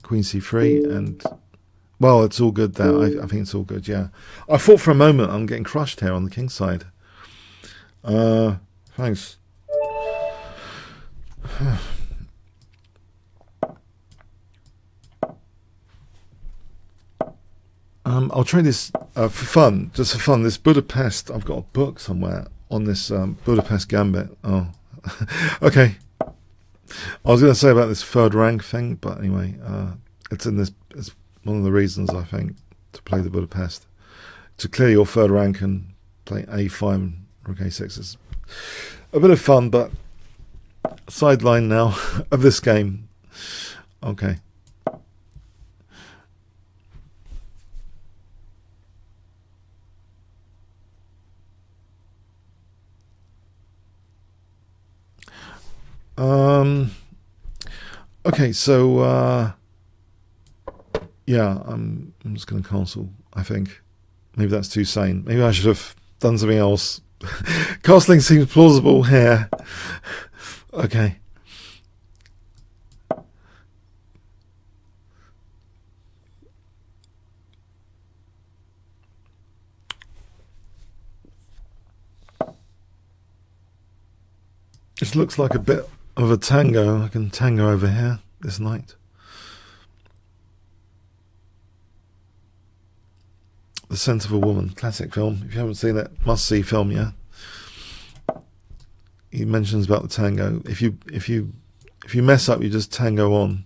queen c3, and, well, it's all good there. I think it's all good, yeah. I thought for a moment I'm getting crushed here on the king side. Thanks. I'll try this for fun, just for fun. This Budapest, I've got a book somewhere on this Budapest Gambit. Oh, okay. I was going to say about this third rank thing, but anyway, it's in this. It's one of the reasons I think to play the Budapest, to clear your third rank and play a5 and rook a6 is a bit of fun, but sideline now of this game. Okay. Okay, so yeah, I'm just going to cancel. I think maybe that's too sane. Maybe I should have done something else. Castling seems plausible here. Okay. This looks like a bit of a tango. I can tango over here this night. The Scent of a Woman, classic film. If you haven't seen it, must-see film, yeah. He mentions about the tango. If you mess up, you just tango on.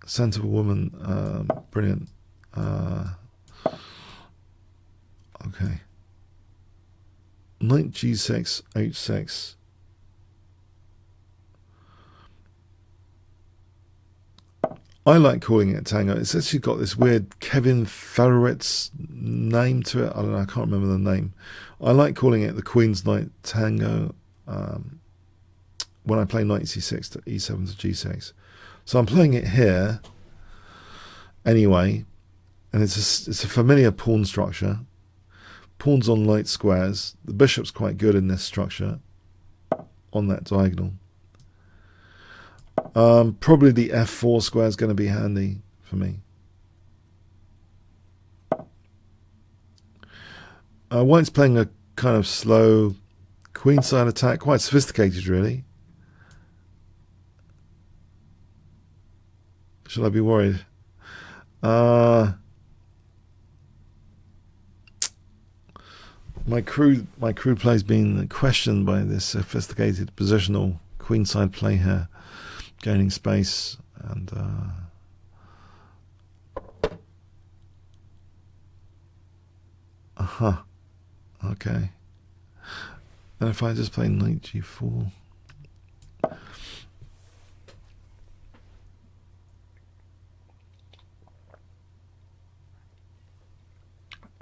Scent of a Woman, brilliant. Okay. Knight g6, h6. I like calling it tango. It's actually got this weird Kevin Farowitz name to it. I don't know, I can't remember the name. I like calling it the Queen's Knight Tango when I play knight c6 to e7 to g6. So I'm playing it here anyway, and it's a familiar pawn structure. Pawns on light squares. The bishop's quite good in this structure on that diagonal. Probably the f4 square is going to be handy for me. White's playing a kind of slow queenside attack, quite sophisticated really. Should I be worried? My crew play's been questioned by this sophisticated positional queenside play here, gaining space and okay. And if I just play knight g4,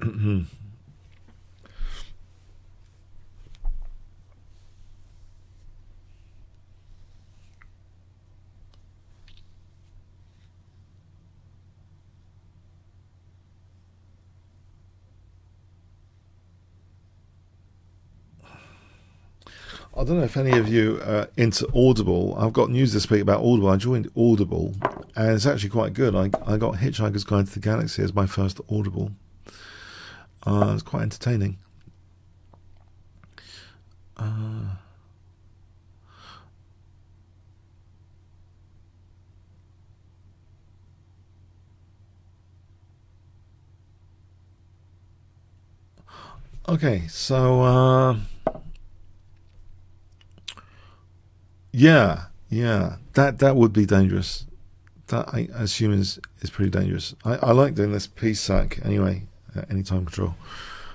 I don't know if any of you are into Audible. I've got news this week about Audible. I joined Audible, and it's actually quite good. I got Hitchhiker's Guide to the Galaxy as my first Audible. It's quite entertaining. Okay, so yeah, that would be dangerous. That I assume is pretty dangerous. I like doing this piece sack anyway, anytime control.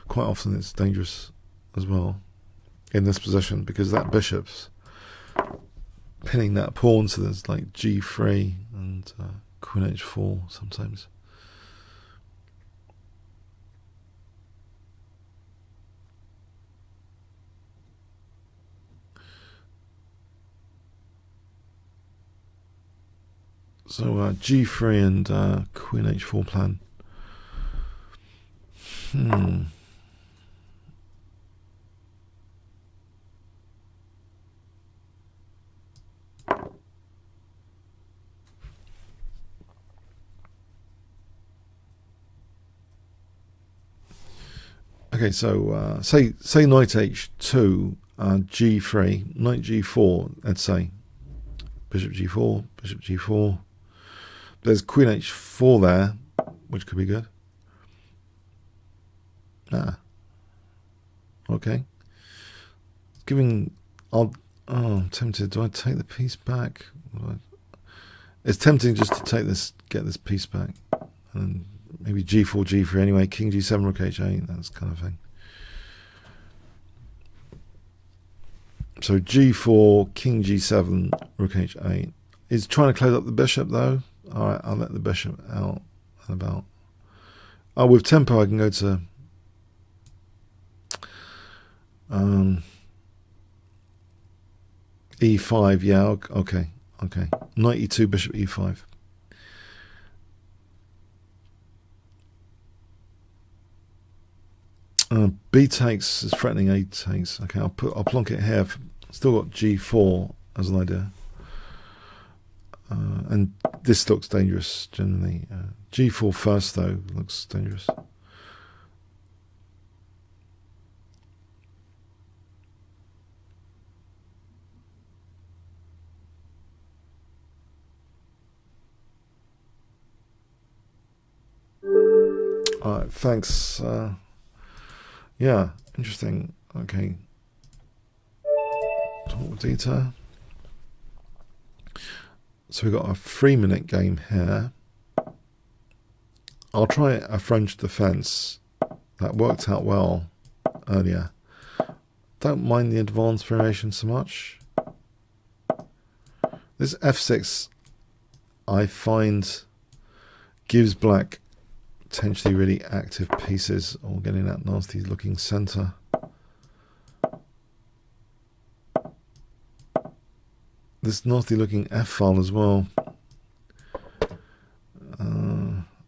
Quite often it's dangerous as well in this position because that bishop's pinning that pawn, so there's like g3 and queen h4 sometimes. So g3 and queen h4 plan. Okay, so say knight h2, g3, knight g4. Let's say bishop g4, bishop g4. There's queen h4 there, which could be good. Okay. I'm tempted. Do I take the piece back? It's tempting just to take this, get this piece back, and maybe g4, g3 anyway. King g7, rook h8. That's kind of thing. So g4, king g7, rook h8. He's trying to close up the bishop though. All right, I'll let the bishop out and about. Oh, with tempo I can go to e5. Yeah, okay. Knight e2, bishop e5. B takes is threatening A takes. Okay, I'll plonk it here. Still got g4 as an idea. And this looks dangerous generally. G4 first though looks dangerous. All right, thanks. Yeah, interesting. Okay. Talk with detail. So we've got a 3-minute game here. I'll try a French defense. That worked out well earlier. Don't mind the advanced variation so much. This f6 I find gives black potentially really active pieces or getting that nasty looking center. This nasty looking f file as well.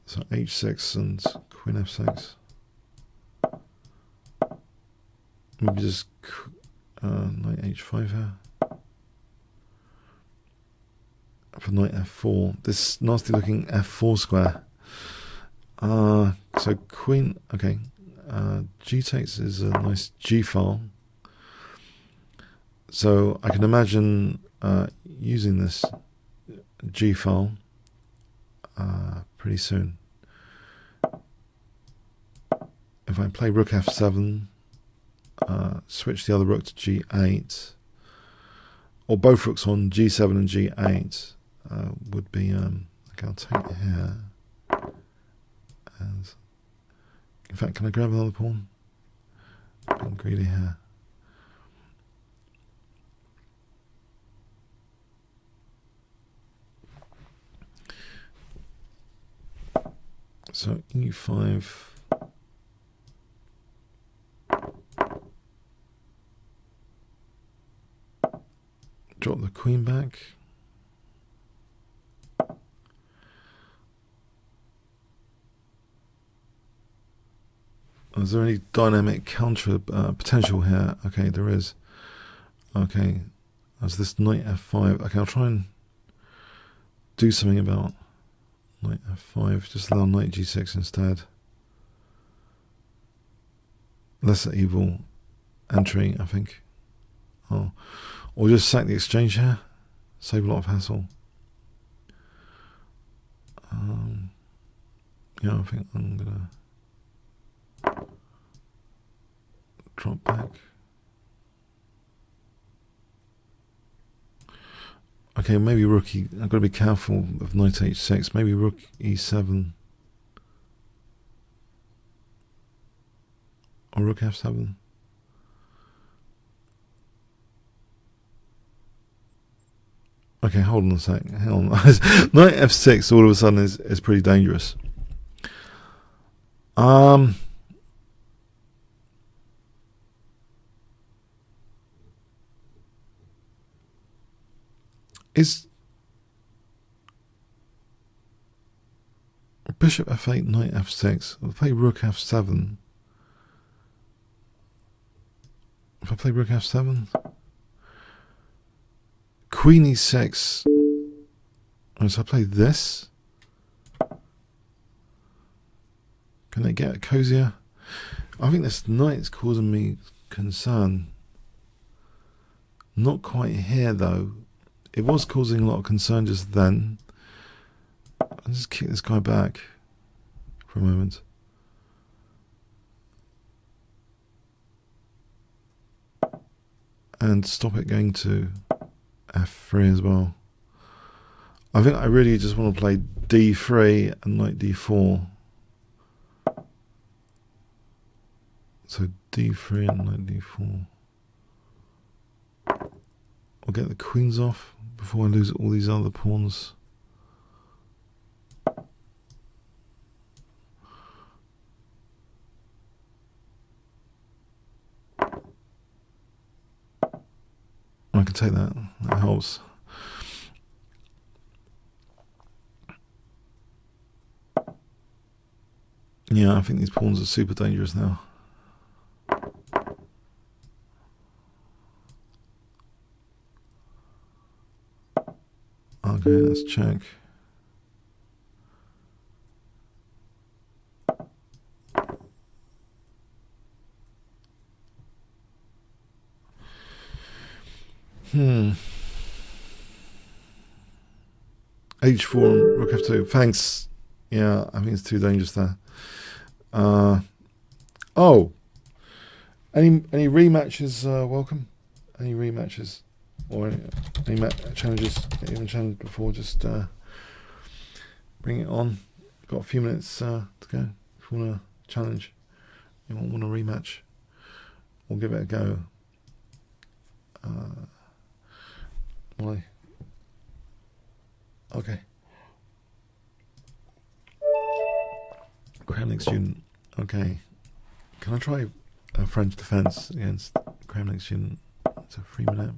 So h6 and queen f6. Maybe just knight h5 here. For knight f4. This nasty looking f4 square. So queen, okay. G takes is a nice G file. So I can imagine using this G file pretty soon. If I play rook f7, switch the other rook to g8, or both rooks on g7 and g8 would be, okay, I'll take it here. And in fact, can I grab another pawn? I'm greedy here. So e5. drop the queen back. Is there any dynamic counter potential here? Okay, there is. Okay, as this knight f5. Okay, I'll try and do something about knight f5. Just allow knight g6 instead. Lesser evil entry, I think. Oh, or just sack the exchange here. Save a lot of hassle. Yeah, I think I'm gonna drop back. Okay, maybe rook e. I've got to be careful of knight h6. Maybe rook e7 or rook f7. Okay, hold on a sec. Hang on. Knight f6 all of a sudden is pretty dangerous. Is bishop f8, knight f6. I'll play rook f7. If I play rook f7, queen e6. Oh, so I play this. Can they get cozier? I think this knight's causing me concern. Not quite here though. It was causing a lot of concern just then. I'll just kick this guy back for a moment. And stop it going to f3 as well. I think I really just want to play d3 and knight d4. So d3 and knight d4. I'll get the queens off before I lose all these other pawns. I can take that. That helps. Yeah, I think these pawns are super dangerous now. Okay, let's check. H4 and rook f2. Thanks. Yeah, I think it's too dangerous there. Oh, any rematches? Welcome. Any rematches or any challenges? Even challenged before? Just bring it on. Got a few minutes to go. If you want to challenge, you want a rematch, we'll give it a go. Why? Okay. Kremlin student. Okay. Can I try French defense against Kremlin student? It's a 3 minute.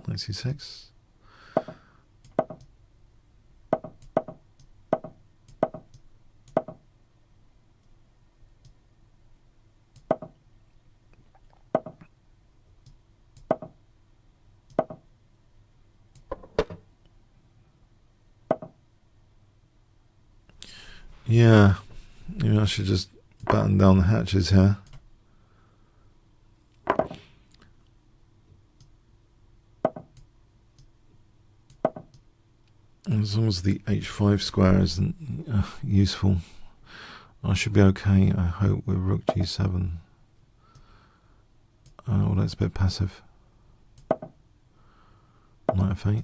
Knight c6. Yeah, maybe I should just batten down the hatches here. As long as the h5 square isn't useful, I should be okay, I hope, with rook g7. Well, that's a bit passive. Knight f8.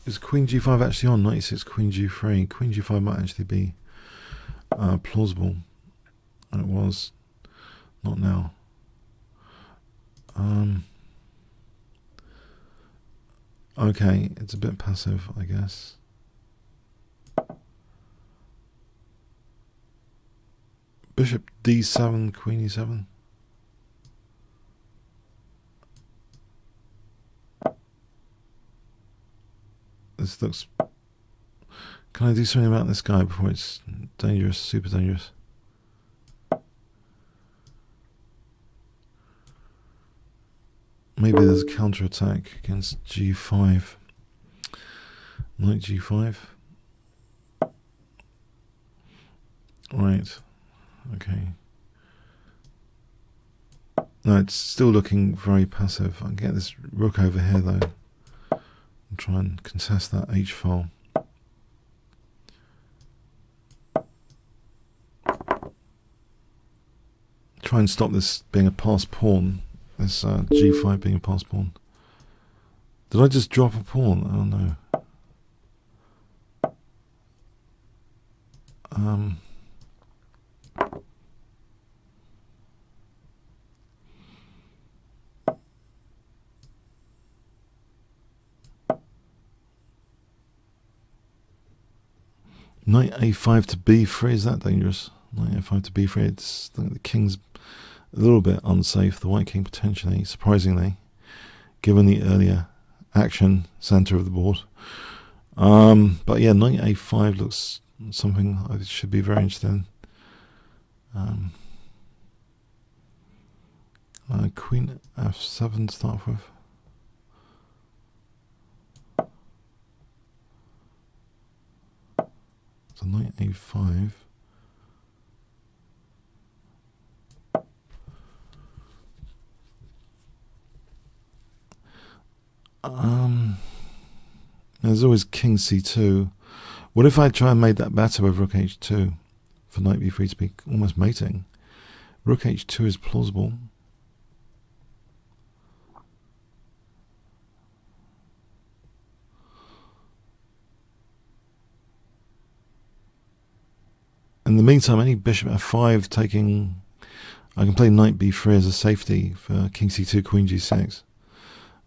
Is queen g5 actually on? 96 queen g3. Queen g5 might actually be plausible. It was. Not now. Okay, it's a bit passive, I guess. Bishop d7, queen e7. This looks... Can I do something about this guy before it's dangerous, super dangerous? Maybe there's a counter-attack against g5. Knight g5. Right. Okay. No, it's still looking very passive. I can get this rook over here though. And try and contest that h-file. Try and stop this being a passed pawn. This g5 being a passed pawn. Did I just drop a pawn? Oh no. Knight a5 to b3, is that dangerous? Knight a5 to b3, it's, I think the king's a little bit unsafe, the white king potentially, surprisingly, given the earlier action centre of the board. But yeah, knight a5 looks something I should be very interested in. Queen f7 to start with. So knight a5. There's always king c2. What if I try and make that better with rook h2 for knight b3 to be almost mating? Rook h2 is plausible. In the meantime, any bishop f5 taking... I can play knight b3 as a safety for king c2, queen g6.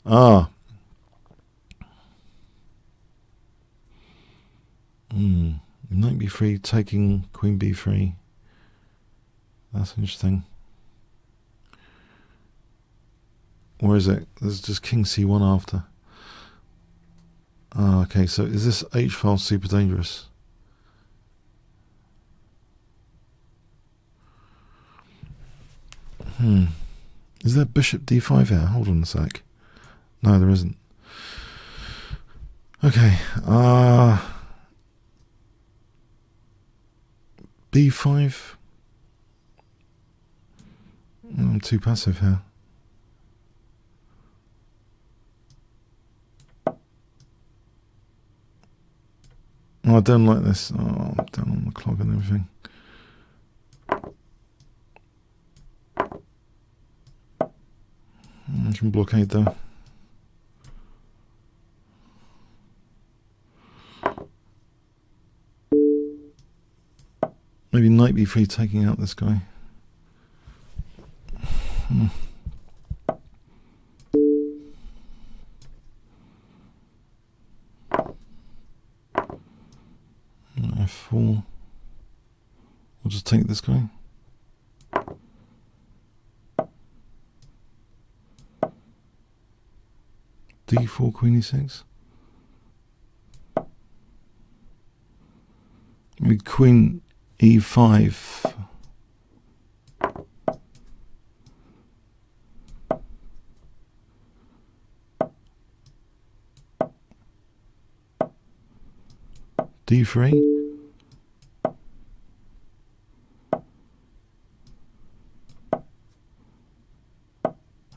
Ah. Knight b3 taking queen b3. That's interesting. Or is it? There's just king c1 after. Ah, okay, so is this h-file super dangerous? Is there bishop d5 here? Hold on a sec. No, there isn't. Okay. b5. I'm too passive here. Oh, I don't like this. Oh, I'm down on the clock and everything. I can blockade though. Maybe knight b3 taking out this guy. f4. We'll just take this guy. d4, queen e6. Maybe queen e5. d3.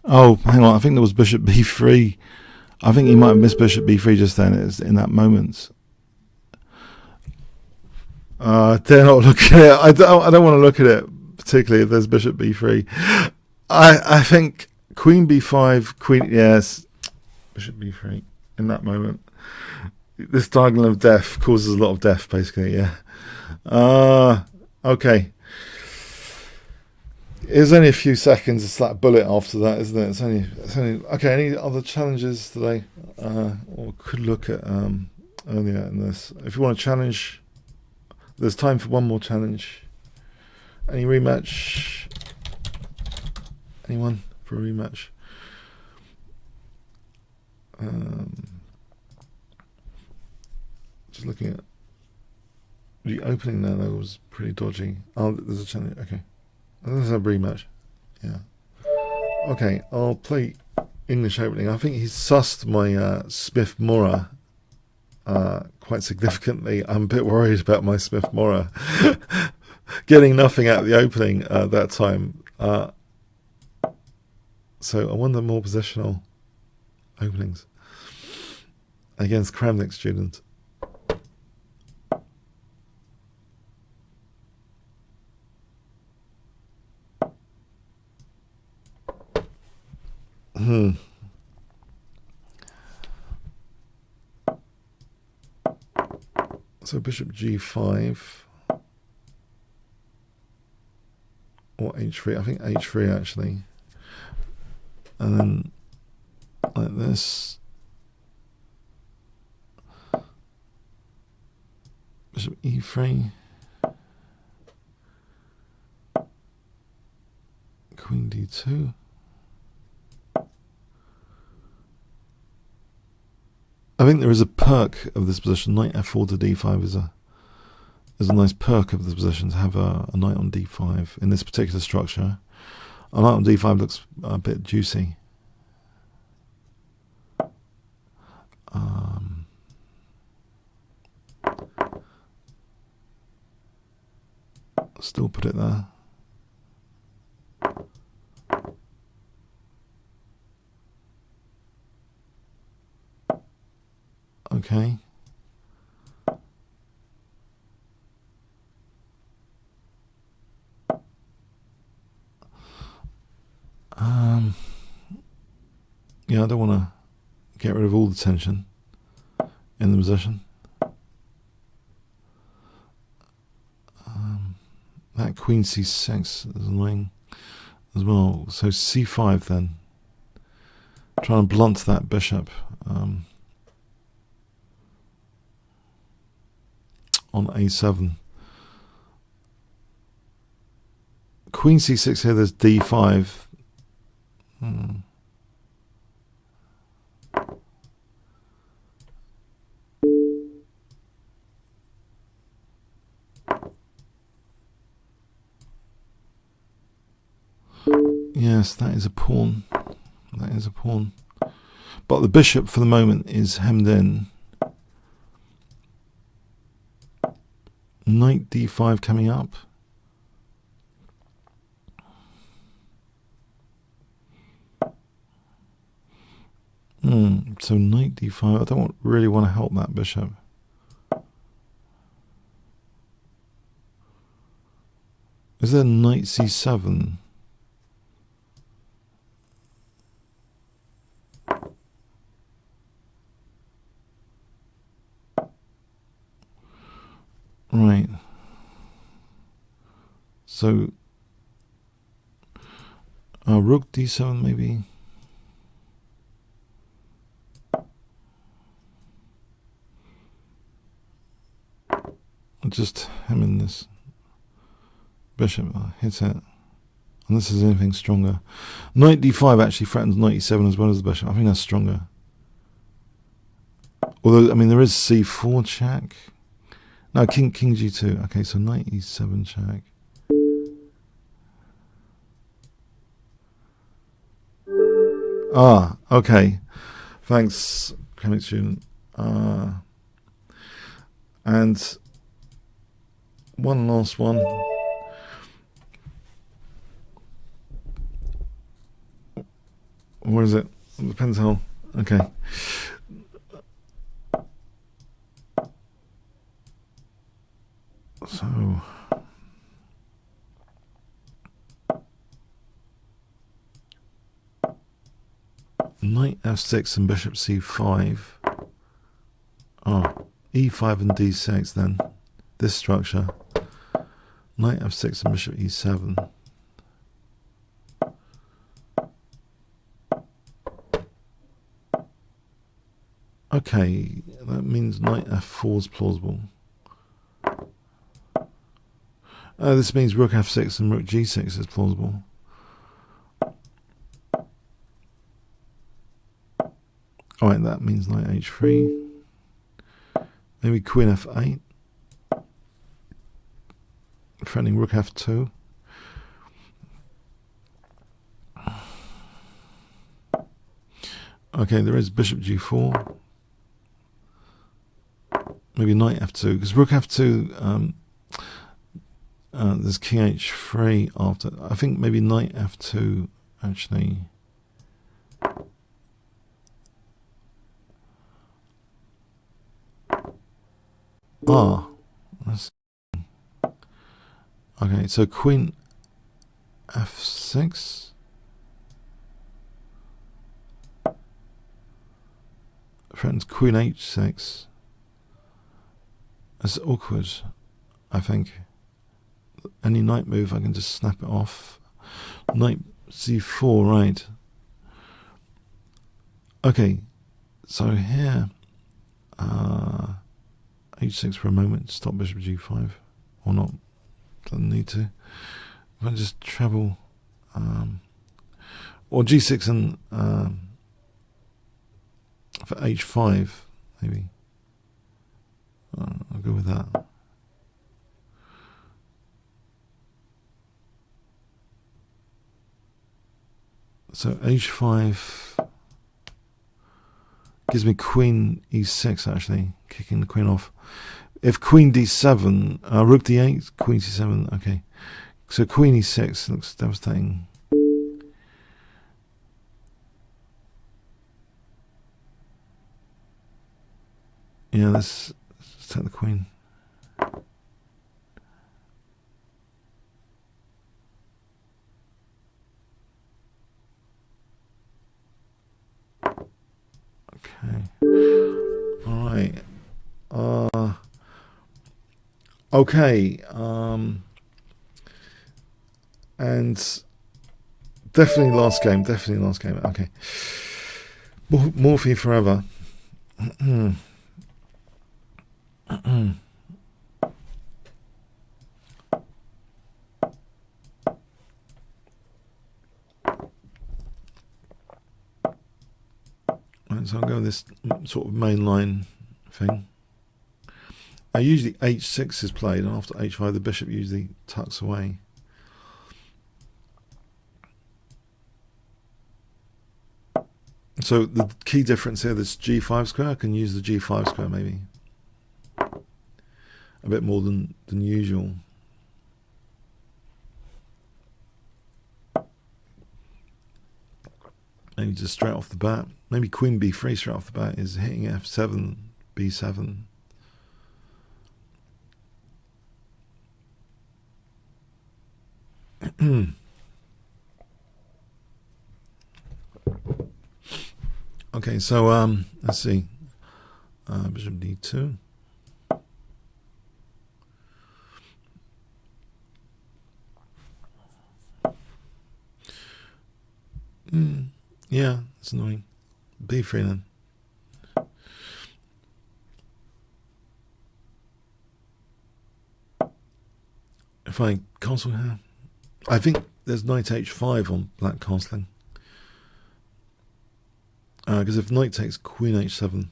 Oh, hang on. I think there was bishop b3. I think he might have missed bishop b3 just then. It's in that moment. Dare not look at it. I don't want to look at it, particularly if there's bishop b3. I think queen b5, queen, yes, bishop b3 in that moment. This diagonal of death causes a lot of death, basically, yeah. Okay. It's only a few seconds. It's like a bullet after that, isn't it? It's only okay. Any other challenges today? Or could look at earlier in this. If you want to challenge, there's time for one more challenge. Any rematch? Anyone for a rematch? Just looking at the opening there, that was pretty dodgy. Oh, there's a challenge. Okay, there's a rematch. Yeah. Okay, I'll play English opening. I think he's sussed my Smith Mora quite significantly. I'm a bit worried about my Smith Mora getting nothing out of the opening that time. So I wonder more positional openings against Kramnik students. So bishop g5 or h3. I think h3 actually, and then like this. Bishop e3. Queen d2. I think there is a perk of this position. Knight f4 to d5 is a nice perk of this position, to have a knight on d5 in this particular structure. A knight on d5 looks a bit juicy. Still put it there. Okay. Yeah, I don't want to get rid of all the tension in the position. That queen c6 is annoying as well. So c5 then. Trying to blunt that bishop on a7. Queen c6 here, there's d5. Yes, that is a pawn. That is a pawn. But the bishop for the moment is hemmed in. Knight d5 coming up. So knight d5. I don't really want to help that bishop. Is there knight c7? Right. So rook d7 maybe. Just hemming this bishop, hit it. Unless there's anything stronger. Knight d5 actually threatens knight e7 as well as the bishop. I think that's stronger. Although, I mean, there is c4 check. No, king g2. Okay, so knight e7 check. Ah, okay. Thanks, Kramnik student. And one last one. What is it? It depends how. Okay. So knight f6 and bishop c5. Oh, e5 and d6 then. This structure. Knight f6 and bishop e7. Okay, that means knight f4 is plausible. This means rook f6 and rook g6 is plausible. Alright, that means knight h3. Maybe queen f8. Threatening rook f2. Okay, there is bishop g4. Maybe knight f2, because rook f2, there's king h3 after. I think maybe knight f2 actually. That's okay. So queen f6. Threatens queen h6. That's awkward, I think. Any knight move, I can just snap it off. Knight c4, right. Okay, so here, h6 for a moment, stop bishop g5, or not, doesn't need to. If I just treble, or g6 and for h5, maybe. I'll go with that. So h5 gives me queen e6 actually, kicking the queen off. If queen d7, rook d8, queen c7, okay. So queen e6 looks devastating. Yeah, let's take the queen. Okay. All right. Okay. And definitely last game. Definitely last game. Okay. Morphe forever. Right, so I'll go with this sort of mainline thing. Usually h6 is played, and after h5 the bishop usually tucks away. So the key difference here, this g5 square, I can use the g5 square maybe. A bit more than usual. Maybe just straight off the bat. Maybe queen b3 straight off the bat is hitting f7, b7. Okay, so let's see. Bishop d2. Yeah, it's annoying. b3 then. If I castle here, I think there's knight h5 on black castling. Because if knight takes queen h7,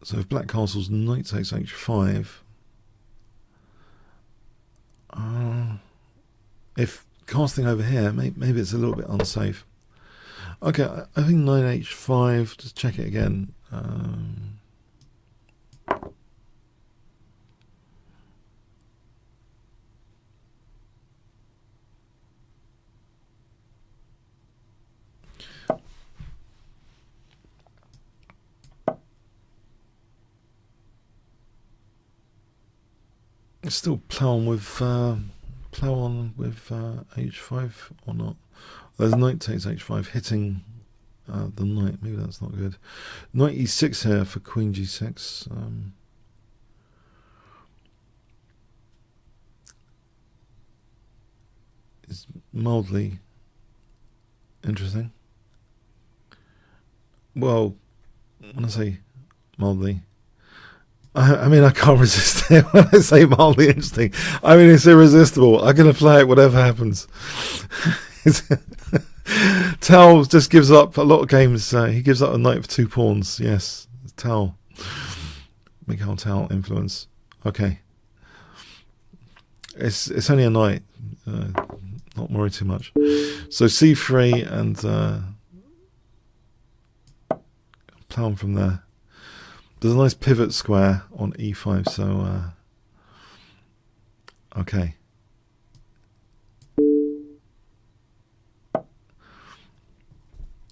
so if black castles knight takes h5, if castling over here, maybe it's a little bit unsafe. Okay, I think knight h5, just check it again. Still plough on with h5 or not. There's knight takes h5 hitting the knight. Maybe that's not good. Knight e6 here for queen g6. Is mildly interesting. Well, when I say mildly, I mean, I can't resist it when I say mildly interesting. I mean, it's irresistible. I'm going to play it whatever happens. Tal just gives up a lot of games. He gives up a knight for 2 pawns. Yes, Tal. Mikhail Tal influence. Okay. It's only a knight. Not worry too much. So c3 and plow from there. There's a nice pivot square on e5, so okay. I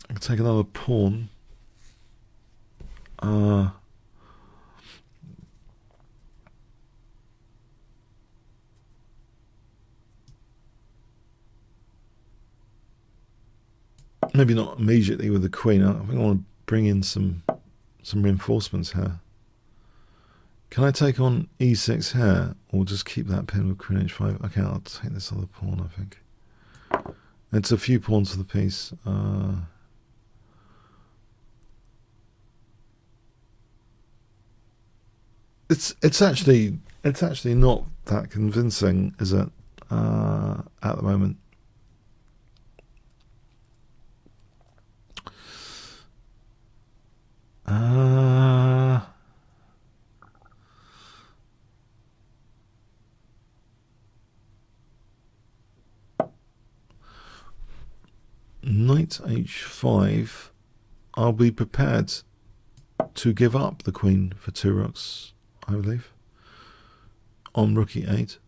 can take another pawn. Maybe not immediately with the queen. I think I want to bring in some reinforcements here. Can I take on e6 here, or just keep that pin with queen h5? Okay, I'll take this other pawn, I think. It's a few pawns for the piece. It's actually not that convincing, is it? At the moment. Knight h5. I'll be prepared to give up the queen for 2 rooks, I believe. On rook e8.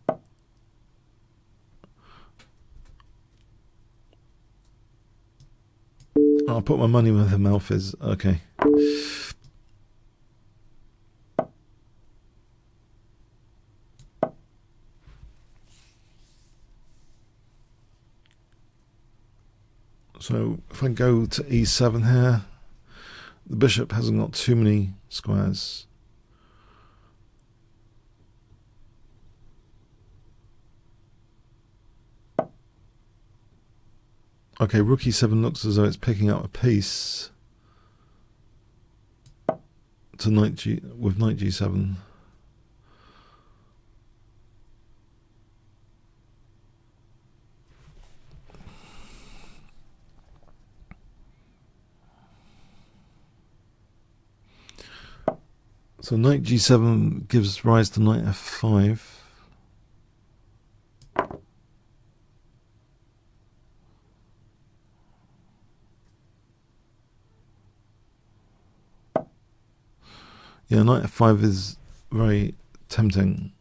I'll put my money where the mouth is. Okay. So if I go to e7 here, the bishop hasn't got too many squares. Okay, rook e7 looks as though it's picking up a piece to knight g with knight g7. So knight g7 gives rise to knight f5. Yeah, knight f5 is very tempting.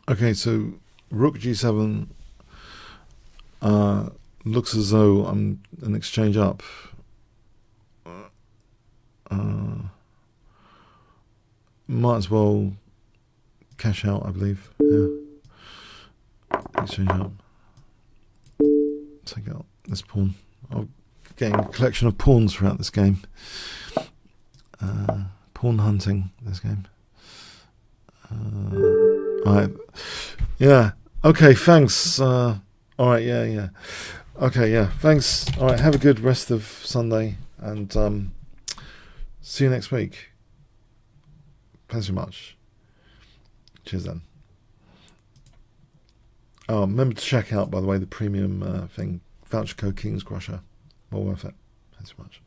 Okay, so rook g7 looks as though I'm an exchange up. Might as well cash out, I believe. Yeah. Exchange up. Take out this pawn. I'm getting a collection of pawns throughout this game. Pawn hunting this game. Alright. Yeah. Okay, thanks. Alright, yeah. Okay, yeah. Thanks. Alright, have a good rest of Sunday and see you next week. Thanks so much. Cheers then. Oh, remember to check out, by the way, the premium thing. Voucher code Kingscrusher. Well worth it. Thanks so much.